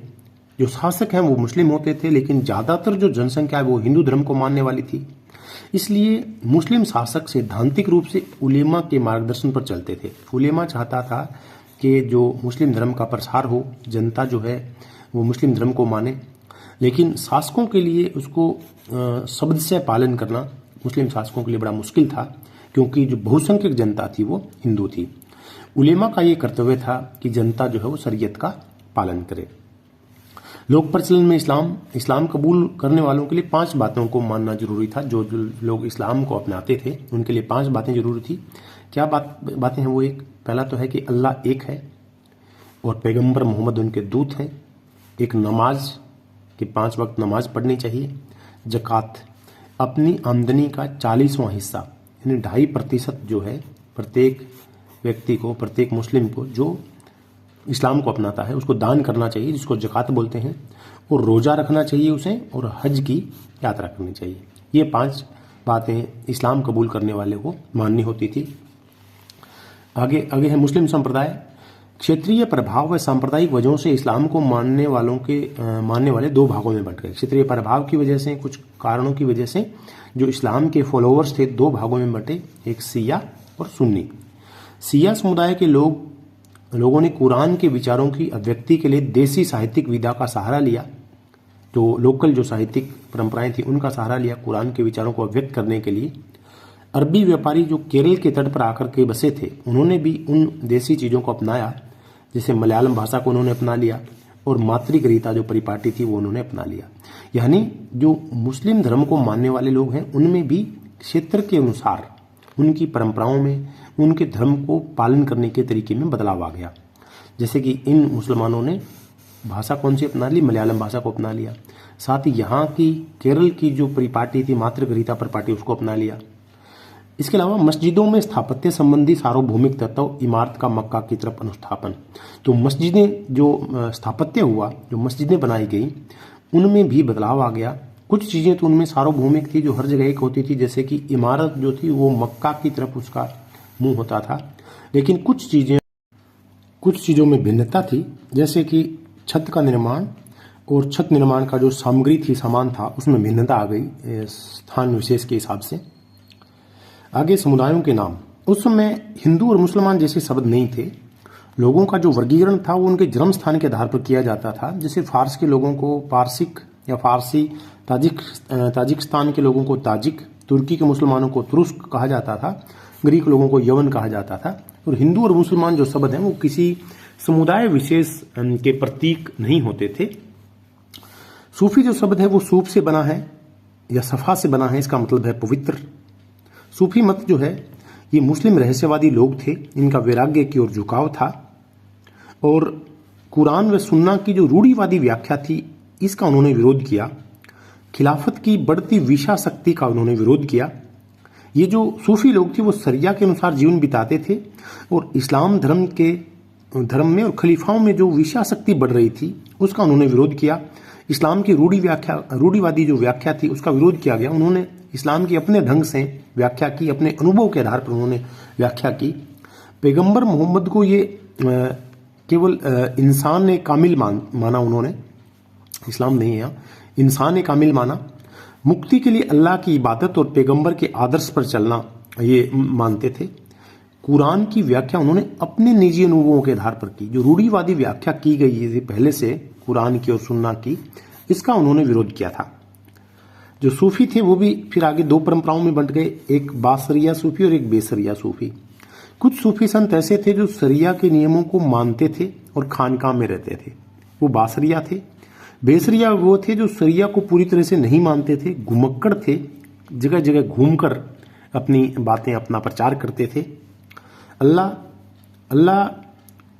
जो शासक हैं वो मुस्लिम होते थे, लेकिन ज़्यादातर जो जनसंख्या है वो हिंदू धर्म को मानने वाली थी। इसलिए मुस्लिम शासक सैद्धांतिक रूप से उलेमा के मार्गदर्शन पर चलते थे। उलेमा चाहता था कि जो मुस्लिम धर्म का प्रसार हो, जनता जो है वो मुस्लिम धर्म को माने, लेकिन शासकों के लिए उसको शब्द से पालन करना मुस्लिम शासकों के लिए बड़ा मुश्किल था, क्योंकि जो बहुसंख्यक जनता थी वो हिंदू थी। उलेमा का ये कर्तव्य था कि जनता जो है वो शरीयत का पालन करे। लोक प्रचलन में इस्लाम कबूल करने वालों के लिए 5 बातों को मानना जरूरी था। जो लोग इस्लाम को अपनाते थे उनके लिए 5 बातें जरूरी थी। क्या बातें हैं वो? एक पहला तो है कि अल्लाह एक है और पैगंबर मोहम्मद उनके दूत हैं। एक नमाज कि 5 वक्त नमाज पढ़नी चाहिए। ज़कात, अपनी आमदनी का 40वां हिस्सा यानी 2.5% जो है प्रत्येक व्यक्ति को, प्रत्येक मुस्लिम को जो इस्लाम को अपनाता है उसको दान करना चाहिए, जिसको ज़कात बोलते हैं। और रोज़ा रखना चाहिए उसे, और हज की यात्रा करनी चाहिए। ये 5 बातें इस्लाम कबूल करने वाले को माननी होती थी। आगे है मुस्लिम संप्रदाय। क्षेत्रीय प्रभाव व सांप्रदायिक वजहों से इस्लाम को मानने वाले 2 भागों में बंट गए। क्षेत्रीय प्रभाव की वजह से, कुछ कारणों की वजह से जो इस्लाम के फॉलोअर्स थे 2 भागों में बंटे, एक शिया और सुन्नी। शिया समुदाय के लोगों ने कुरान के विचारों की अभिव्यक्ति के लिए देसी साहित्यिक विधा का सहारा लिया। तो लोकल जो साहित्यिक परंपराएं थी उनका सहारा लिया कुरान के विचारों को अभिव्यक्त करने के लिए। अरबी व्यापारी जो केरल के तट पर आकर के बसे थे उन्होंने भी उन देसी चीज़ों को अपनाया, जैसे मलयालम भाषा को उन्होंने अपना लिया और मातृगरीता जो परिपाटी थी वो उन्होंने अपना लिया। यानी जो मुस्लिम धर्म को मानने वाले लोग हैं उनमें भी क्षेत्र के अनुसार उनकी परंपराओं में उनके धर्म को पालन करने के तरीके में बदलाव आ गया। जैसे कि इन मुसलमानों ने भाषा कौन सी अपना ली? मलयालम भाषा को अपना लिया। साथ ही यहाँ की केरल की जो परिपाटी थी मातृगरीता परिपाटी उसको अपना लिया। इसके अलावा मस्जिदों में स्थापत्य संबंधी सार्वभौमिक तत्व, इमारत का मक्का की तरफ अनुस्थापन। तो मस्जिदें जो स्थापत्य हुआ, जो मस्जिदें बनाई गई उनमें भी बदलाव आ गया। कुछ चीज़ें तो उनमें सार्वभौमिक थी जो हर जगह एक होती थी, जैसे कि इमारत जो थी वो मक्का की तरफ उसका मुंह होता था। लेकिन कुछ चीज़ों में भिन्नता थी, जैसे कि छत का निर्माण और छत निर्माण का जो सामग्री थी, सामान था, उसमें भिन्नता आ गई स्थान विशेष के हिसाब से। आगे समुदायों के नाम। उस समय हिंदू और मुसलमान जैसे शब्द नहीं थे। लोगों का जो वर्गीकरण था वो उनके जन्म स्थान के आधार पर किया जाता था। जैसे फारस के लोगों को पारसिक या फारसी, ताजिकिस्तान के लोगों को ताजिक, तुर्की के मुसलमानों को तुरुस्क कहा जाता था, ग्रीक लोगों को यवन कहा जाता था। और हिंदू और मुसलमान जो शब्द हैं वो किसी समुदाय विशेष के प्रतीक नहीं होते थे। सूफी जो शब्द है वो सूफ से बना है या सफ़ा से बना है, इसका मतलब है पवित्र। सूफी मत जो है ये मुस्लिम रहस्यवादी लोग थे, इनका वैराग्य की ओर झुकाव था और कुरान व सुन्ना की जो रूढ़िवादी व्याख्या थी इसका उन्होंने विरोध किया। खिलाफत की बढ़ती विशा शक्ति का उन्होंने विरोध किया। ये जो सूफी लोग थे वो शरिया के अनुसार जीवन बिताते थे और इस्लाम धर्म में और खलीफाओं में जो विशा शक्ति बढ़ रही थी उसका उन्होंने विरोध किया। इस्लाम की रूढ़िवादी जो व्याख्या थी उसका विरोध किया गया। उन्होंने इस्लाम की अपने ढंग से व्याख्या की, अपने अनुभव के आधार पर उन्होंने व्याख्या की। पैगंबर मोहम्मद को ये केवल इंसान कामिल माना उन्होंने, इस्लाम नहीं है, इंसान कामिल माना। मुक्ति के लिए अल्लाह की इबादत और पैगंबर के आदर्श पर चलना ये मानते थे। कुरान की व्याख्या उन्होंने अपने निजी अनुभवों के आधार पर की। जो रूढ़िवादी व्याख्या की गई है पहले से कुरान की और सुन्ना की, इसका उन्होंने विरोध किया था। जो सूफी थे वो भी फिर आगे दो परंपराओं में बंट गए, एक बासरिया सूफी और एक बेसरिया सूफी। कुछ सूफी संत ऐसे थे जो सरिया के नियमों को मानते थे और खानकाह में रहते थे, वो बासरिया थे। बेसरिया वो थे जो सरिया को पूरी तरह से नहीं मानते थे, घुमक्कड़ थे, जगह जगह घूमकर अपनी बातें, अपना प्रचार करते थे। अल्लाह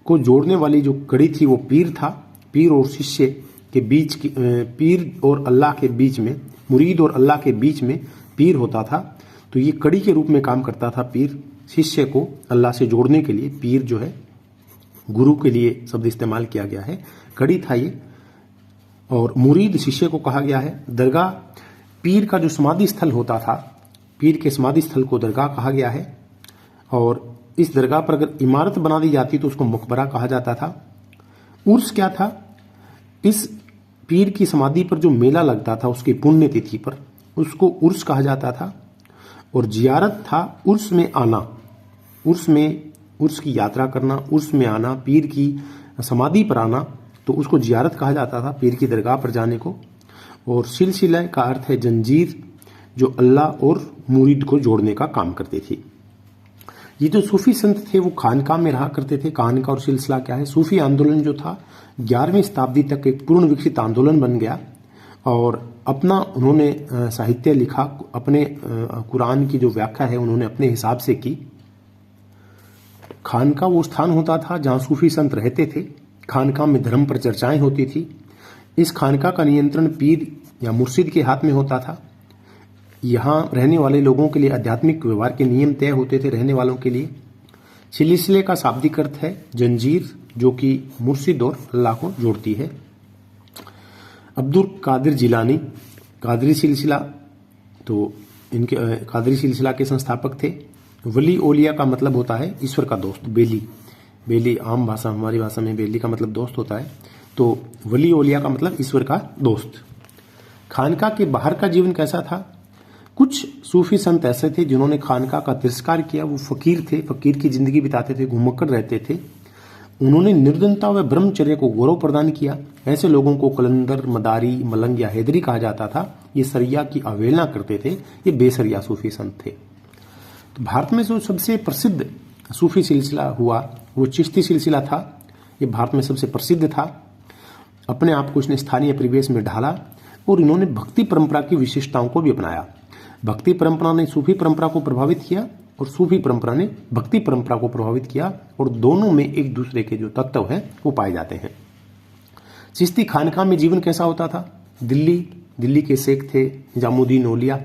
को जोड़ने वाली जो कड़ी थी वो पीर था। पीर और शिष्य के बीच की, पीर और अल्लाह के बीच में, मुरीद और अल्लाह के बीच में पीर होता था। तो ये कड़ी के रूप में काम करता था। पीर शिष्य को अल्लाह से जोड़ने के लिए, पीर जो है गुरु के लिए शब्द इस्तेमाल किया गया है, कड़ी था ये। और मुरीद शिष्य को कहा गया है। दरगाह पीर का जो समाधि स्थल होता था, पीर के समाधि स्थल को दरगाह कहा गया है। और इस दरगाह पर अगर इमारत बना दी जाती तो उसको मकबरा कहा जाता था। उर्स क्या था? इस पीर की समाधि पर जो मेला लगता था उसकी पुण्यतिथि पर, उसको उर्स कहा जाता था। और जियारत था उर्स में आना, उर्स की यात्रा करना, उर्स में आना, पीर की समाधि पर आना, तो उसको जियारत कहा जाता था, पीर की दरगाह पर जाने को। और सिलसिला का अर्थ है जंजीर, जो अल्लाह और मुरीद को जोड़ने का काम करती थी। ये जो सूफी संत थे वो खानकाह में रहा करते थे। खानकाह और सिलसिला क्या है? सूफी आंदोलन जो था 11वीं शताब्दी तक एक पूर्ण विकसित आंदोलन बन गया और अपना उन्होंने साहित्य लिखा, अपने कुरान की जो व्याख्या है उन्होंने अपने हिसाब से की। खानकाह वो स्थान होता था जहां सूफी संत रहते थे। खानकाह में धर्म पर चर्चाएं होती थी। इस खानकाह का नियंत्रण पीर या मुर्शिद के हाथ में होता था। यहाँ रहने वाले लोगों के लिए आध्यात्मिक व्यवहार के नियम तय होते थे रहने वालों के लिए। सिलसिले का शाब्दिक अर्थ है जंजीर, जो कि मुर्शिद और अल्लाह को जोड़ती है। अब्दुल कादिर जिलानी कादरी सिलसिला, तो इनके कादरी सिलसिला के संस्थापक थे। वली ओलिया का मतलब होता है ईश्वर का दोस्त। बेली आम भाषा, हमारी भाषा में बेली का मतलब दोस्त होता है, तो वली ओलिया का मतलब ईश्वर का दोस्त। खानकाह के बाहर का जीवन कैसा था? कुछ सूफी संत ऐसे थे जिन्होंने खानकाह का तिरस्कार किया। वो फकीर थे, फकीर की जिंदगी बिताते थे, घुमक्कड़ रहते थे। उन्होंने निर्धनता व ब्रह्मचर्य को गौरव प्रदान किया। ऐसे लोगों को कलंदर, मदारी, मलंग या हैदरी कहा जाता था। ये सरिया की अवहेलना करते थे। ये बेसरिया सूफी संत थे। तो भारत में जो सबसे प्रसिद्ध सूफी सिलसिला हुआ वो चिश्ती सिलसिला था। ये भारत में सबसे प्रसिद्ध था। अपने आप को इसने स्थानीय परिवेश में ढाला और इन्होंने भक्ति परंपरा की विशेषताओं को भी अपनाया। भक्ति परंपरा ने सूफी परंपरा को प्रभावित किया और सूफी परंपरा ने भक्ति परंपरा को प्रभावित किया, और दोनों में एक दूसरे के जो तत्व हैं वो पाए जाते हैं। चिश्ती खानकाह में जीवन कैसा होता था? दिल्ली के शेख थे निजामुद्दीन औलिया।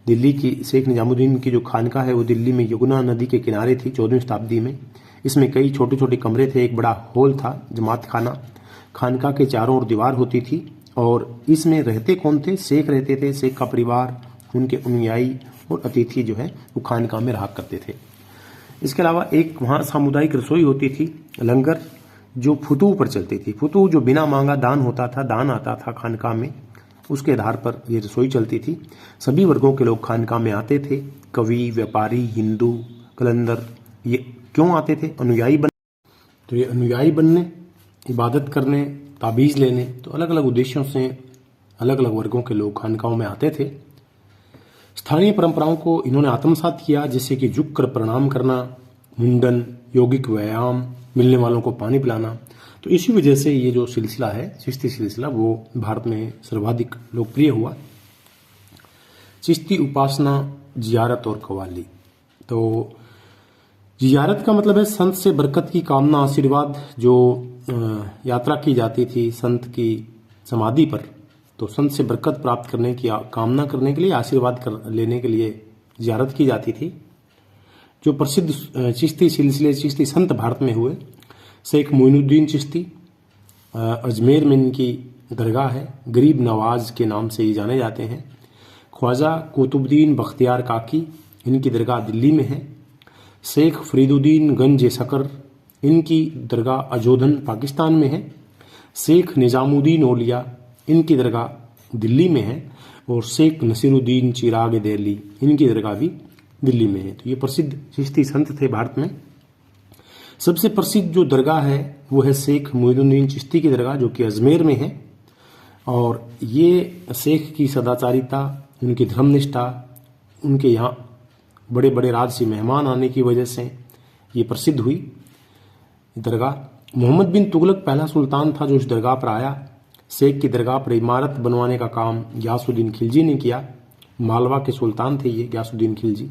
दिल्ली की शेख निजामुद्दीन की जो खानकाह है वो दिल्ली में यमुना नदी के किनारे थी 14वीं शताब्दी में। इसमें कई छोटे छोटे कमरे थे, एक बड़ा हॉल था जमात खाना। खानकाह के चारों ओर दीवार होती थी और इसमें रहते कौन थे? शेख रहते थे, शेख का परिवार, उनके अनुयायी और अतिथि जो है वो खानकाह में रहा करते थे। इसके अलावा एक वहाँ सामुदायिक रसोई होती थी, लंगर, जो फुतू पर चलती थी। फुतू जो बिना मांगा दान होता था, दान आता था खानकाह में, उसके आधार पर ये रसोई चलती थी। सभी वर्गों के लोग खानकाह में आते थे, कवि, व्यापारी, हिंदू, कलंदर। ये क्यों आते थे? अनुयायी बन तो ये अनुयायी बनने, इबादत करने, ताबीज़ लेने, तो अलग अलग उद्देश्यों से अलग अलग वर्गों के लोग खानकाहों में आते थे। स्थानीय परंपराओं को इन्होंने आत्मसात किया, जैसे कि झुक कर प्रणाम करना, मुंडन, यौगिक व्यायाम, मिलने वालों को पानी पिलाना। तो इसी वजह से ये जो सिलसिला है चिश्ती सिलसिला वो भारत में सर्वाधिक लोकप्रिय हुआ। चिश्ती उपासना, जियारत और कव्वाली। तो जियारत का मतलब है संत से बरकत की कामना, आशीर्वाद। जो यात्रा की जाती थी संत की समाधि पर, तो संत से बरकत प्राप्त करने की कामना करने के लिए, आशीर्वाद लेने के लिए जियारत की जाती थी। जो प्रसिद्ध चिश्ती सिलसिले, चिश्ती संत भारत में हुए, शेख मोइनुद्दीन चिश्ती, अजमेर में इनकी दरगाह है, गरीब नवाज के नाम से ये जाने जाते हैं। ख्वाजा कुतुबुद्दीन बख्तियार काकी, इनकी दरगाह दिल्ली में है। शेख फरीदुद्दीन गंज सकर, इनकी दरगाह अजोधन पाकिस्तान में है। शेख निजामुद्दीन औलिया, इनकी दरगाह दिल्ली में है। और शेख नसीरुद्दीन चिराग दिल्ली, इनकी दरगाह भी दिल्ली में है। तो ये प्रसिद्ध चिश्ती संत थे भारत में। सबसे प्रसिद्ध जो दरगाह है वो है शेख मोइनुद्दीन चिश्ती की दरगाह, जो कि अजमेर में है। और ये शेख की सदाचारिता, उनकी धर्मनिष्ठा, उनके यहाँ बड़े बड़े राज्य से मेहमान आने की वजह से ये प्रसिद्ध हुई दरगाह। मोहम्मद बिन तुगलक पहला सुल्तान था जो इस दरगाह पर आया। शेख की दरगाह पर इमारत बनवाने का काम गयासुद्दीन खिलजी ने किया। मालवा के सुल्तान थे ये गयासुद्दीन खिलजी।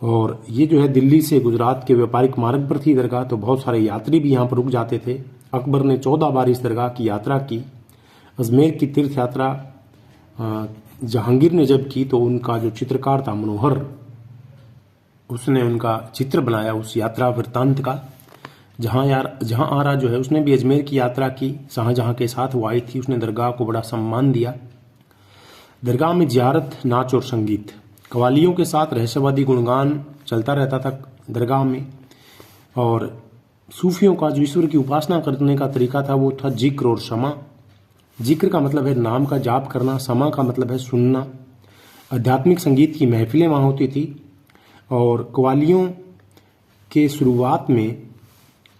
और ये जो है दिल्ली से गुजरात के व्यापारिक मार्ग पर थी दरगाह, तो बहुत सारे यात्री भी यहाँ पर रुक जाते थे। अकबर ने 14 बार इस दरगाह की यात्रा की। अजमेर की तीर्थ यात्रा जहांगीर ने जब की तो उनका जो चित्रकार था मनोहर, उसने उनका चित्र बनाया उस यात्रा वृत्तांत का। जहां आरा जो है उसने भी अजमेर की यात्रा की। शाहजहां के साथ वो आई थी, उसने दरगाह को बड़ा सम्मान दिया। दरगाह में जियारत, नाच और संगीत, कवालियों के साथ रहस्यवादी गुणगान चलता रहता था दरगाह में। और सूफियों का जो ईश्वर की उपासना करने का तरीका था वो था जिक्र और शमा। जिक्र का मतलब है नाम का जाप करना, समा का मतलब है सुनना। आध्यात्मिक संगीत की महफिलें वहाँ होती थी। और कवालियों के शुरुआत में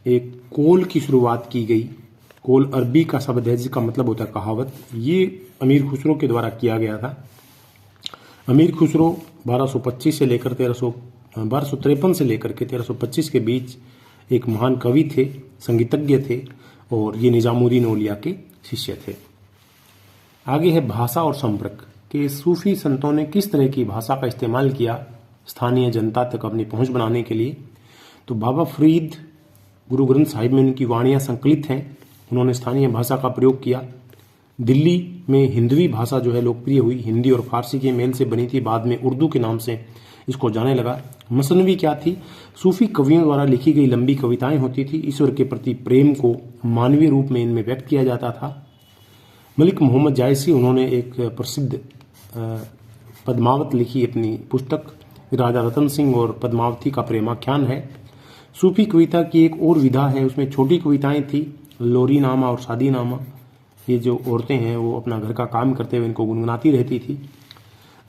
एक कोल की शुरुआत की गई। कोल अरबी का शब्द है जिसका मतलब होता है कहावत। ये अमीर खुसरो के द्वारा किया गया था। अमीर खुसरो 1253 से लेकर 1253 से लेकर के 1325 के बीच एक महान कवि थे, संगीतज्ञ थे, और ये निजामुद्दीन औलिया के शिष्य थे। आगे है भाषा और संपर्क कि सूफी संतों ने किस तरह की भाषा का इस्तेमाल किया स्थानीय जनता तक अपनी पहुंच बनाने के लिए। तो बाबा फरीद गुरु ग्रंथ साहिब में उनकी वाणियां संकलित हैं। उन्होंने स्थानीय भाषा का प्रयोग किया। दिल्ली में हिंदवी भाषा जो है लोकप्रिय हुई। हिंदी और फारसी के मेल से बनी थी, बाद में उर्दू के नाम से इसको जाने लगा। मसनवी क्या थी? सूफी कवियों द्वारा लिखी गई लंबी कविताएं होती थी। ईश्वर के प्रति प्रेम को मानवीय रूप में इनमें व्यक्त किया जाता था। मलिक मोहम्मद जायसी, उन्होंने एक प्रसिद्ध पद्मावत लिखी अपनी पुस्तक, राजा रतन सिंह और पद्मावती का प्रेमाख्यान है। सूफी कविता की एक और विधा है, उसमें छोटी कविताएं थी, लोरी नामा और शादी नामा। ये जो औरतें हैं वो अपना घर का काम करते हुए इनको गुनगुनाती रहती थी।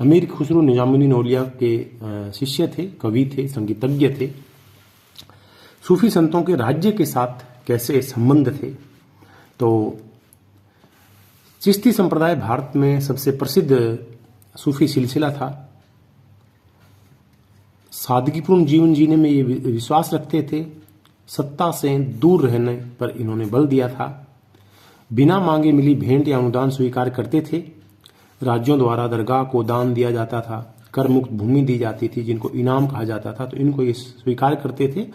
अमीर खुसरो निजामुद्दीन औलिया के शिष्य थे, कवि थे, संगीतज्ञ थे। सूफी संतों के राज्य के साथ कैसे संबंध थे? तो चिश्ती संप्रदाय भारत में सबसे प्रसिद्ध सूफी सिलसिला था। सादगीपूर्ण जीवन जीने में ये विश्वास रखते थे। सत्ता से दूर रहने पर इन्होंने बल दिया था। बिना मांगे मिली भेंट या अनुदान स्वीकार करते थे। राज्यों द्वारा दरगाह को दान दिया जाता था। कर मुक्त भूमि दी जाती थी जिनको इनाम कहा जाता था, तो इनको ये स्वीकार करते थे।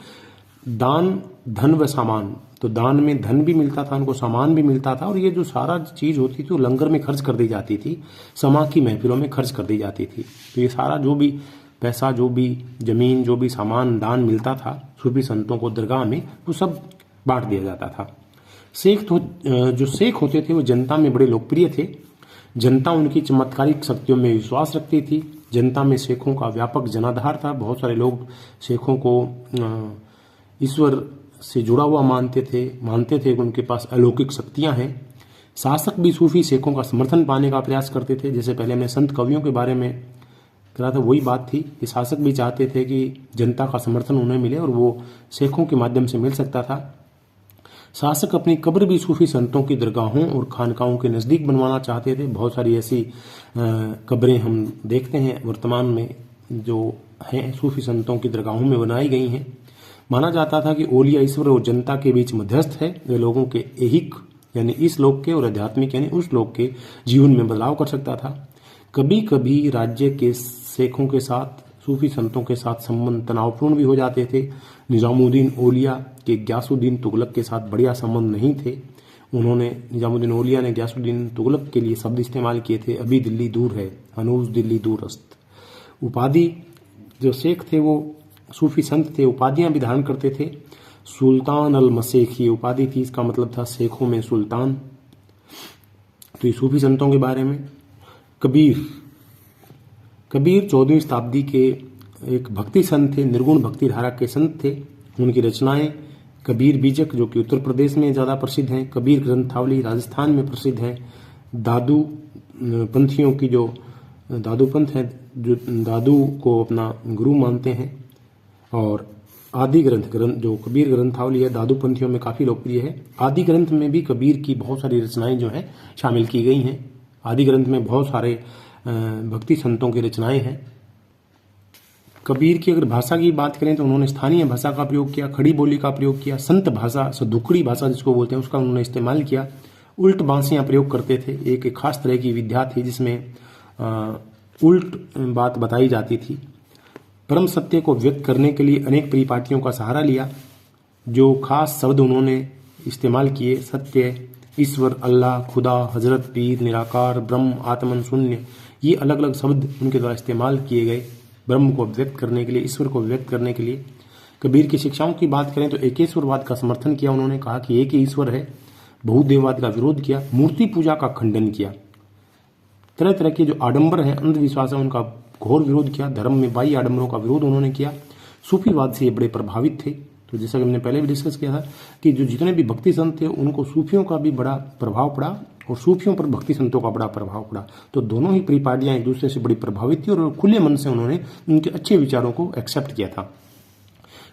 दान, धन व सामान, तो दान में धन भी मिलता था, उनको सामान भी मिलता था। और ये जो सारा चीज होती थी वो लंगर में खर्च कर दी जाती थी, समा की महफिलों में खर्च कर दी जाती थी। तो ये सारा जो भी पैसा, जो भी जमीन, जो भी सामान दान मिलता था सूफी संतों को दरगाह में, वो सब बांट दिया जाता था। जो शेख होते थे वो जनता में बड़े लोकप्रिय थे। जनता उनकी चमत्कारिक शक्तियों में विश्वास रखती थी। जनता में शेखों का व्यापक जनाधार था। बहुत सारे लोग शेखों को ईश्वर से जुड़ा हुआ मानते थे कि उनके पास अलौकिक शक्तियां हैं। शासक भी सूफी शेखों का समर्थन पाने का प्रयास करते थे। जैसे पहले हमने संत कवियों के बारे में कहा था, वही बात थी कि शासक भी चाहते थे कि जनता का समर्थन उन्हें मिले और वो शेखों के माध्यम से मिल सकता था। शासक अपनी कब्र भी सूफी संतों की दरगाहों और खानकाहों के नज़दीक बनवाना चाहते थे। बहुत सारी ऐसी कब्रें हम देखते हैं वर्तमान में जो हैं सूफी संतों की दरगाहों में बनाई गई हैं। माना जाता था कि औलिया ईश्वर और जनता के बीच मध्यस्थ है। वे लोगों के ऐहिक यानी इस लोक के और आध्यात्मिक यानी उस लोक के जीवन में बदलाव कर सकता था। कभी कभी राज्य के शेखों के साथ, सूफी संतों के साथ संबंध तनावपूर्ण भी हो जाते थे। निजामुद्दीन औलिया के गयासुद्दीन तुगलक के साथ बढ़िया संबंध नहीं थे। निजामुद्दीन औलिया ने गयासुद्दीन तुगलक के लिए शब्द इस्तेमाल किए थे, अभी दिल्ली दूर है, हनूज दिल्ली दूरस्त। उपाधि, जो शेख थे वो सूफी संत थे, उपाधियां भी धारण करते थे। सुल्तान अल मशेख ये उपाधि थी, इसका मतलब था शेखों में सुल्तान। तो ये सूफी संतों के बारे में। कबीर 14वीं शताब्दी के एक भक्ति संत थे, निर्गुण भक्ति धारा के संत थे। उनकी रचनाएं कबीर बीजक जो कि उत्तर प्रदेश में ज़्यादा प्रसिद्ध हैं, कबीर ग्रंथावली राजस्थान में प्रसिद्ध है, पंथियों की जो दादू पंथ है, जो दादू को अपना गुरु मानते हैं, और आदि ग्रंथ जो कबीर ग्रंथावली है दादू पंथियों में काफ़ी लोकप्रिय है। आदि ग्रंथ में भी कबीर की बहुत सारी रचनाएं जो हैं शामिल की गई हैं। आदि ग्रंथ में बहुत सारे भक्ति संतों की रचनाएं हैं। कबीर की अगर भाषा की बात करें तो उन्होंने स्थानीय भाषा का प्रयोग किया, खड़ी बोली का प्रयोग किया, संत भाषा सदुकड़ी भाषा जिसको बोलते हैं उसका उन्होंने इस्तेमाल किया, उल्ट बांसियां प्रयोग करते थे। एक खास तरह की विद्या थी जिसमें उल्ट बात बताई जाती थी। परम सत्य को व्यक्त करने के लिए अनेक परिपाटियों का सहारा लिया। जो खास शब्द उन्होंने इस्तेमाल किए, सत्य, ईश्वर, अल्लाह, खुदा, हजरत, पीर, निराकार, ब्रह्म, आत्मन, शून्य, ये अलग अलग शब्द उनके द्वारा इस्तेमाल किए गए ब्रह्म को व्यक्त करने के लिए, ईश्वर को व्यक्त करने के लिए। कबीर की शिक्षाओं की बात करें तो एकेश्वरवाद का समर्थन किया। उन्होंने कहा कि एक ही ईश्वर है, बहुदेववाद का विरोध किया, मूर्ति पूजा का खंडन किया, तरह तरह के जो आडंबर हैं, अंधविश्वास है, उनका घोर विरोध किया। धर्म में बाह्य आडंबरों का विरोध उन्होंने किया। सूफीवाद से ये बड़े प्रभावित थे। तो जैसा कि हमने पहले भी डिस्कस किया था कि जो जितने भी भक्ति संत थे उनको सूफियों का भी बड़ा प्रभाव पड़ा और सूफियों पर भक्ति संतों का बड़ा प्रभाव पड़ा। तो दोनों ही परिपाटियां एक दूसरे से बड़ी प्रभावित थी और खुले मन से उन्होंने उनके अच्छे विचारों को एक्सेप्ट किया था।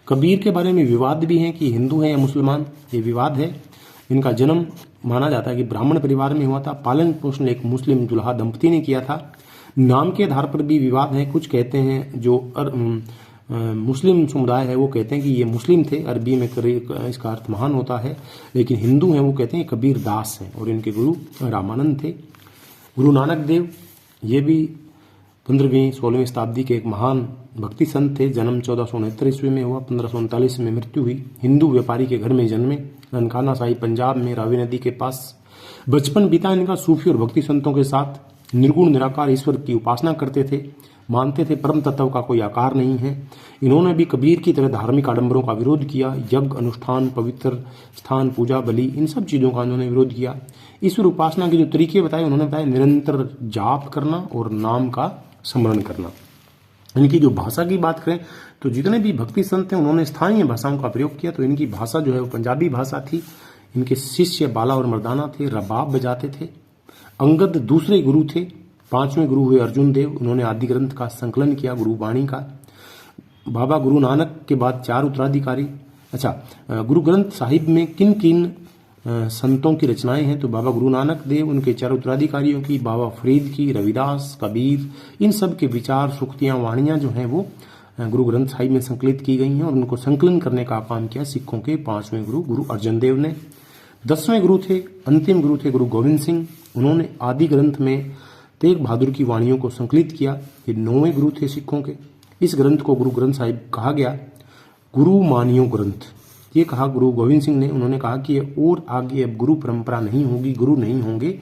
कबीर के बारे में विवाद भी है कि हिंदू है या मुसलमान, ये विवाद है। इनका जन्म माना जाता है कि ब्राह्मण परिवार में हुआ था। पालन पोषण एक मुस्लिम दुल्हा दंपति ने किया था। नाम के आधार पर भी विवाद है। कुछ कहते हैं जो मुस्लिम समुदाय है वो कहते हैं कि ये मुस्लिम थे, अरबी में इसका अर्थ महान होता है, लेकिन हिंदू हैं वो कहते हैं कबीर दास हैं और इनके गुरु रामानंद थे। गुरु नानक देव ये भी 15वीं 16वीं शताब्दी के एक महान भक्ति संत थे। जन्म 1469 ईस्वी में हुआ, 1539 में मृत्यु हुई। हिंदू व्यापारी के घर में जन्मे, ननकाना साहिब पंजाब में रावी नदी के पास। बचपन बीता इनका सूफी और भक्ति संतों के साथ। निर्गुण निराकार ईश्वर की उपासना करते थे, मानते थे परम तत्व का कोई आकार नहीं है। इन्होंने भी कबीर की तरह धार्मिक आडंबरों का विरोध किया। यज्ञ, अनुष्ठान, पवित्र स्थान, पूजा, बलि, इन सब चीजों का उन्होंने विरोध किया। ईश्वर उपासना के जो तरीके बताए उन्होंने बताया निरंतर जाप करना और नाम का स्मरण करना। इनकी जो भाषा की बात करें तो जितने भी भक्ति संत हैं उन्होंने स्थानीय भाषाओं का प्रयोग किया। तो इनकी भाषा जो है वो पंजाबी भाषा थी। इनके शिष्य बाला और मर्दाना थे, रबाब बजाते थे। अंगद दूसरे गुरु थे। 5वें गुरु हुए अर्जुन देव। उन्होंने आदि ग्रंथ का संकलन किया, गुरु वाणी का। बाबा गुरु नानक के बाद 4 उत्तराधिकारी। गुरु ग्रंथ साहिब में किन किन संतों की रचनाएं हैं तो बाबा गुरु नानक देव, उनके 4 उत्तराधिकारियों की, बाबा फरीद की, रविदास, कबीर, इन सब के विचार, सूक्तियां, वाणियां जो हैं वो गुरु ग्रंथ साहिब में संकलित की गई हैं और उनको संकलन करने का काम किया सिखों के 5वें गुरु गुरु अर्जन देव ने। 10वें गुरु थे, अंतिम गुरु थे गुरु गोविंद सिंह। उन्होंने आदि ग्रंथ में तेग बहादुर की वाणियों को संकलित किया। ये 9वें गुरु थे सिखों के। इस ग्रंथ को गुरु ग्रंथ साहिब कहा गया। गुरु मानियो ग्रंथ ये कहा गुरु गोविंद सिंह ने। उन्होंने कहा कि और आगे अब गुरु परंपरा नहीं होगी, गुरु नहीं होंगे,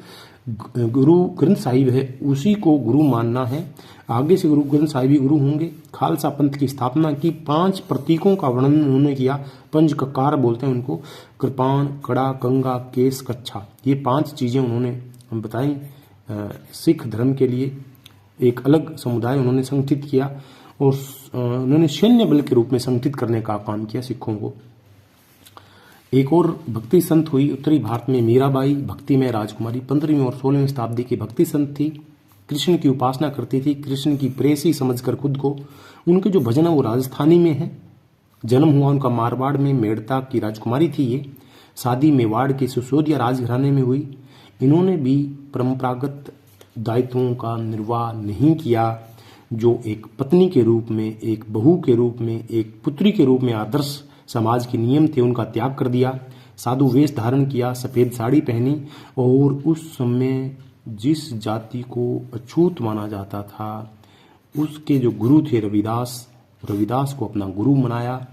गुरु ग्रंथ साहिब है उसी को गुरु मानना है। आगे से गुरु ग्रंथ साहिब ही गुरु होंगे। खालसा पंथ की स्थापना की। 5 प्रतीकों का वर्णन उन्होंने किया। पंच ककार बोलते हैं उनको, कृपाण, कड़ा, कंगा, केस, कच्छा, ये 5 चीजें उन्होंने बताई। सिख धर्म के लिए एक अलग समुदाय उन्होंने संगठित किया और उन्होंने सैन्य बल के रूप में संगठित करने का काम किया सिखों को। एक और भक्ति संत हुई उत्तरी भारत में, मीराबाई, भक्ति में राजकुमारी। 15वीं और 16वीं शताब्दी की भक्ति संत थी। कृष्ण की उपासना करती थी, कृष्ण की प्रेसी समझकर खुद को। उनके जो भजन है वो राजस्थानी में है। जन्म हुआ उनका मारवाड़ में, मेड़ता की राजकुमारी थी ये। शादी मेवाड़ के सिसोदिया राजघराने में हुई। इन्होंने भी परंपरागत दायित्वों का निर्वाह नहीं किया। जो एक पत्नी के रूप में, एक बहू के रूप में, एक पुत्री के रूप में आदर्श समाज के नियम थे उनका त्याग कर दिया। साधु वेश धारण किया, सफेद साड़ी पहनी और उस समय जिस जाति को अछूत माना जाता था उसके जो गुरु थे रविदास को अपना गुरु बनाया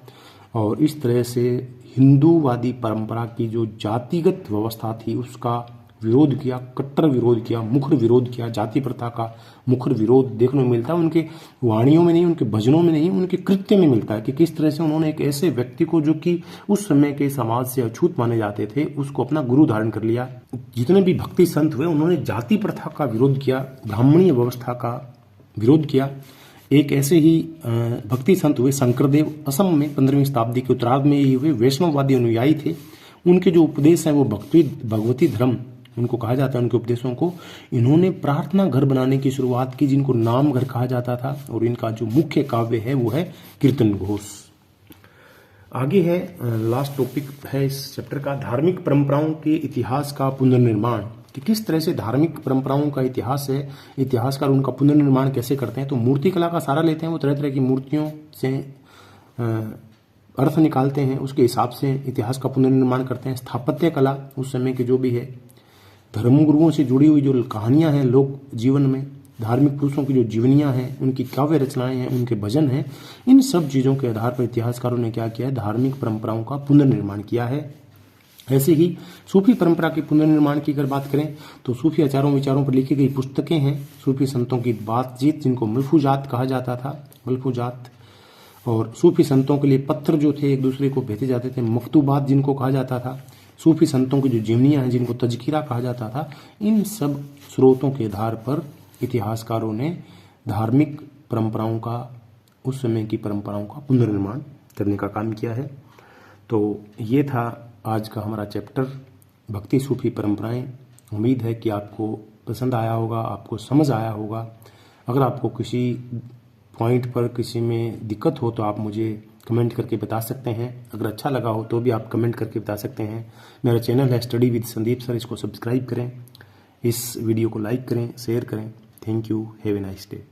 और इस तरह से हिंदूवादी परंपरा की जो जातिगत व्यवस्था थी उसका विरोध किया, कट्टर विरोध किया, मुखर विरोध किया। जाति प्रथा का मुखर विरोध देखने को मिलता है उनके वाणियों में नहीं, उनके भजनों में नहीं, उनके कृत्य में मिलता है कि किस तरह से उन्होंने एक ऐसे व्यक्ति को जो कि उस समय के समाज से अछूत माने जाते थे उसको अपना गुरु धारण कर लिया। जितने भी भक्ति संत हुए उन्होंने जाति प्रथा का विरोध किया, ब्राह्मणीय व्यवस्था का विरोध किया। एक ऐसे ही भक्ति संत हुए शंकरदेव, असम में 15वीं शताब्दी के उत्तरार्ध में ही हुए। वैष्णववादी अनुयायी थे। उनके जो उपदेश हैं वो भगवती धर्म उनको कहा जाता है, उनके उपदेशों को। इन्होंने प्रार्थना घर बनाने की शुरुआत की, जिनको नाम घर कहा जाता था, और इनका जो मुख्य काव्य है वो है कीर्तन घोष। आगे है लास्ट टॉपिक है इस चैप्टर का, धार्मिक परंपराओं के इतिहास का पुनर्निर्माण, कि किस तरह से धार्मिक परंपराओं का इतिहास है, इतिहासकार उनका पुनर्निर्माण कैसे करते हैं। तो मूर्ति कला का सहारा लेते हैं, वो तरह तरह की मूर्तियों से अर्थ निकालते हैं, उसके हिसाब से इतिहास का पुनर्निर्माण करते हैं। स्थापत्य कला उस समय के जो भी है, धर्मगुरुओं से जुड़ी हुई जो कहानियां हैं लोक जीवन में, धार्मिक पुरुषों की जो जीवनियां हैं, उनकी काव्य रचनाएं हैं, उनके भजन हैं, इन सब चीज़ों के आधार पर इतिहासकारों ने क्या किया है, धार्मिक परंपराओं का पुनर्निर्माण किया है। ऐसे ही सूफी परंपरा के पुनर्निर्माण की अगर बात करें तो सूफी आचारों विचारों पर लिखी गई पुस्तकें हैं, सूफी संतों की बातचीत जिनको मलफूजात कहा जाता था, मलफूजात, और सूफी संतों के लिए पत्र जो थे एक दूसरे को भेजे जाते थे, मकतूबात जिनको कहा जाता था, सूफी संतों की जो जीवनियां हैं जिनको तजकिरा कहा जाता था। इन सब स्रोतों के आधार पर इतिहासकारों ने धार्मिक परंपराओं का, उस समय की परंपराओं का पुनर्निर्माण करने का काम किया है। तो ये था आज का हमारा चैप्टर, भक्ति सूफी परंपराएं। उम्मीद है कि आपको पसंद आया होगा, आपको समझ आया होगा। अगर आपको किसी पॉइंट पर किसी में दिक्कत हो तो आप मुझे कमेंट करके बता सकते हैं। अगर अच्छा लगा हो तो भी आप कमेंट करके बता सकते हैं। मेरा चैनल है स्टडी विद संदीप सर, इसको सब्सक्राइब करें, इस वीडियो को लाइक करें, शेयर करें। Thank you, have a nice day.